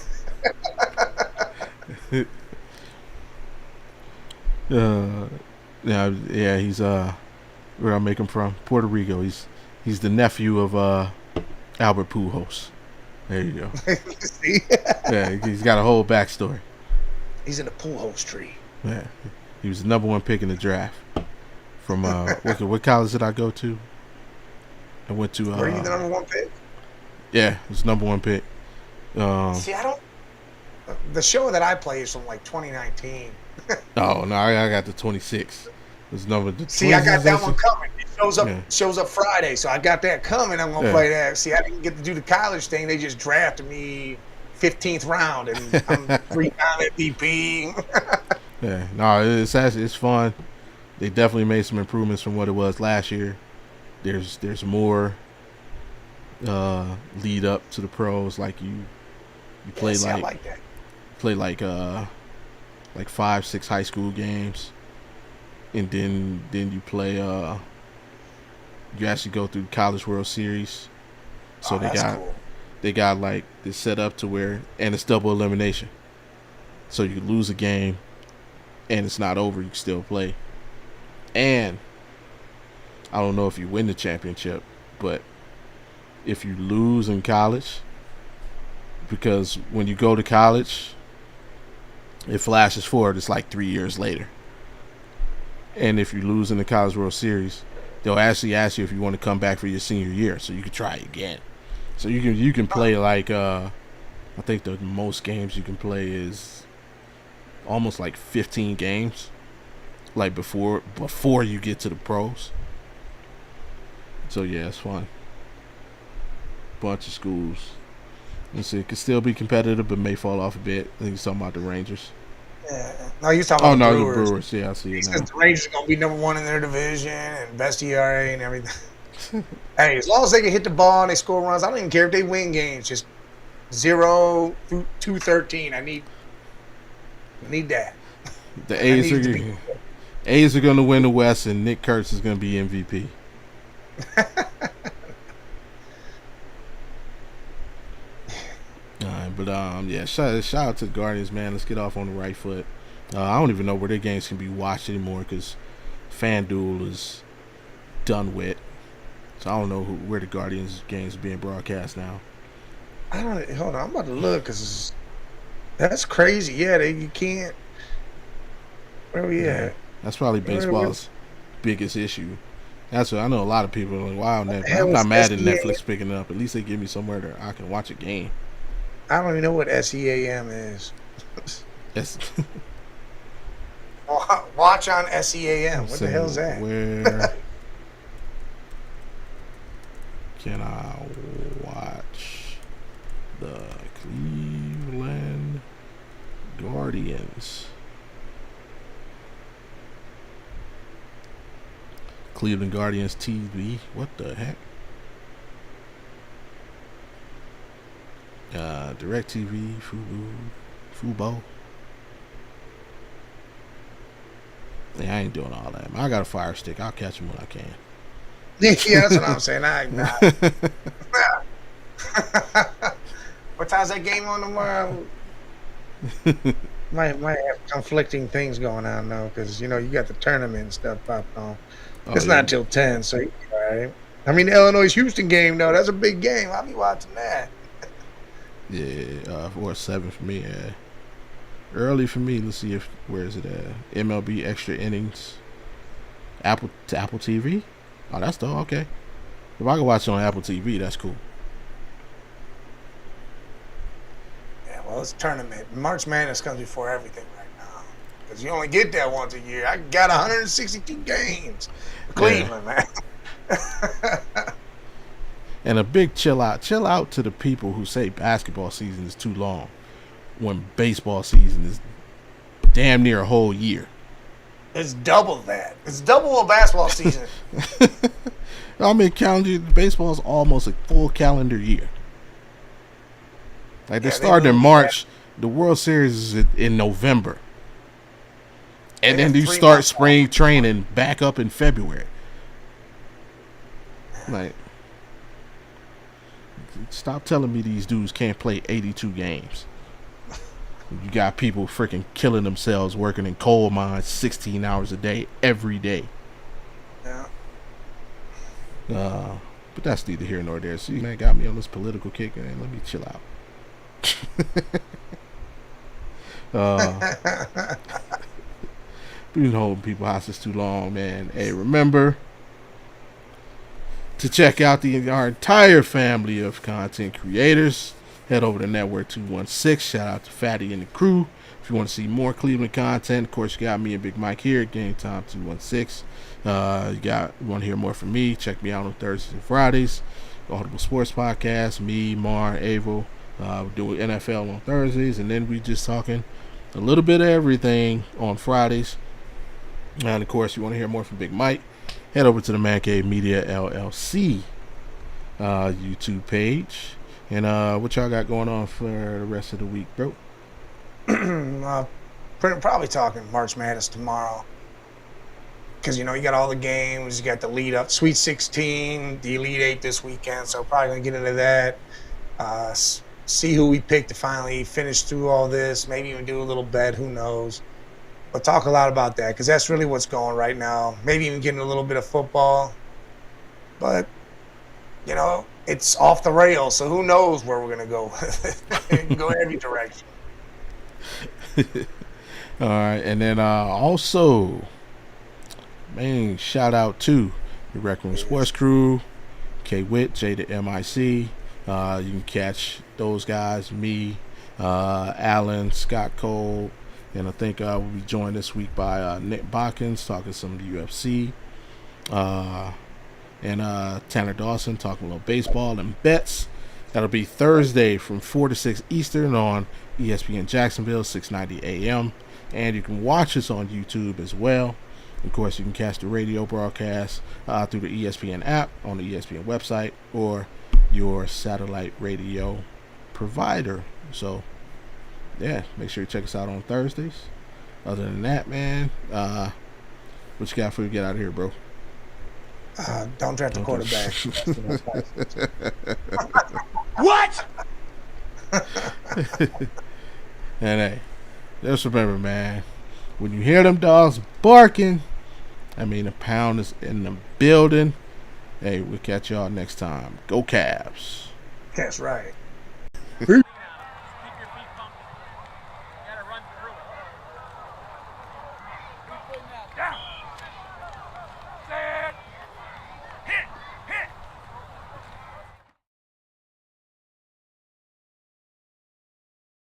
Yeah, he's where I make him from, Puerto Rico. He's the nephew of Albert Pujols. There you go. See? Yeah, he's got a whole backstory. He's in the Pujols tree. Yeah, he was the number 1 pick in the draft. From what college did I go to? I went to. Were you the number 1 pick? Yeah, it was number 1 pick. See, I don't. The show that I play is from like 2019. Oh no, I got the 26. It's number. See, I got that one coming. It shows up Friday, so I got that coming. I'm gonna play that. See, I didn't get to do the college thing. They just drafted me 15th round, and I'm 3-time MVP. Yeah, no, it's fun. They definitely made some improvements from what it was last year. There's more lead up to the pros. Like you play I like that. Play like 5-6 high school games, and then you play you actually go through College World Series. So they got like this set up to where, and it's double elimination. So you lose a game and it's not over, you can still play. And I don't know if you win the championship, but if you lose in college, because when you go to college, it flashes forward, it's like 3 years later. And if you lose in the College World Series, they'll actually ask you if you want to come back for your senior year, so you can try again. So you can play like I think the most games you can play is almost like 15 games, like before you get to the pros. So yeah, it's fun. Bunch of schools. Let's see, it could still be competitive, but may fall off a bit. I think he's talking about the Rangers. Yeah. No, you're talking about the Brewers. The Brewers. Yeah, I see it now. The Rangers are going to be number 1 in their division and best ERA and everything. Hey, as long as they can hit the ball and they score runs, I don't even care if they win games. Just 0 through 213. I need that. The A's are going to win the West, and Nick Kurtz is going to be MVP. But yeah, shout out to the Guardians, man. Let's get off on the right foot. I don't even know where their games can be watched anymore because FanDuel is done with. So I don't know where the Guardians games are being broadcast now. Hold on, I'm about to look because that's crazy. Yeah, you can't. Where we at? That's probably baseball's biggest issue. That's what I know. A lot of people are like, "Wow, I'm not mad at Netflix picking it up. At least they give me somewhere that I can watch a game." I don't even know what SEAM is. Watch on SEAM. What the hell is that? Where can I watch the Cleveland Guardians? Cleveland Guardians TV. What the heck? DirecTV, Fubo. Yeah, I ain't doing all that, man. I got a Fire Stick. I'll catch them when I can. Yeah, that's what I'm saying. What time's that game on tomorrow? might have conflicting things going on though, because you got the tournament and stuff popping on. It's not till 10, so you're all right. I mean, the Illinois-Houston game though, that's a big game. I'll be watching that. Yeah, 4-7 for me. Yeah. Early for me. Let's see where is it at? MLB Extra Innings. Apple TV. Oh, that's dope. Okay. If I can watch it on Apple TV, that's cool. Yeah, well, it's a tournament. March Madness comes before everything right now because you only get that once a year. I got 162 games. Cleveland, man. And a big chill out to the people who say basketball season is too long when baseball season is damn near a whole year. It's double that. It's double a basketball season. I mean, baseball is almost a full calendar year. Like, they started in March. The World Series is in November. And then you start spring training back up in February. Like, stop telling me these dudes can't play 82 games. You got people freaking killing themselves working in coal mines 16 hours a day, every day. Yeah. But that's neither here nor there. See, man, got me on this political kick, and let me chill out. Been holding people hostage too long, man. Hey, remember to check out our entire family of content creators. Head over to Network 216. Shout out to Fatty and the crew. If you want to see more Cleveland content, of course, you got me and Big Mike here at GameTime216. You want to hear more from me? Check me out on Thursdays and Fridays. Audible Sports Podcast. Me, Mar, Avil. We do NFL on Thursdays, and then we just talking a little bit of everything on Fridays. And of course, you want to hear more from Big Mike? Head over to the Man Cave Media LLC YouTube page. And what y'all got going on for the rest of the week, bro? Probably talking March Madness tomorrow. Because, you got all the games. You got the lead up. Sweet 16, the Elite 8 this weekend. So probably going to get into that. See who we pick to finally finish through all this. Maybe even do a little bet. Who knows? But talk a lot about that. Because that's really what's going right now. Maybe even getting a little bit of football. But, it's off the rails, so who knows where we're going to go. It can go every direction. All right, and then also, main shout out to the Rec Room Sports Crew, K-Wit, J to MIC. You can catch those guys, me, Alan, Scott Cole, and I think we'll be joined this week by Nick Botkins talking some of the UFC. And Tanner Dawson talking a little baseball and bets. That'll be Thursday from 4 to 6 Eastern on ESPN Jacksonville, 690 AM. And you can watch us on YouTube as well. Of course, you can catch the radio broadcast through the ESPN app on the ESPN website or your satellite radio provider. So, yeah, make sure you check us out on Thursdays. Other than that, man, what you got before we get out of here, bro? Don't draft the quarterback. What? And hey, just remember, man, when you hear them dogs barking, a pound is in the building. Hey, we'll catch y'all next time. Go Cavs. That's right. Keep your feet pumping. You gotta run through it. Keep putting that down.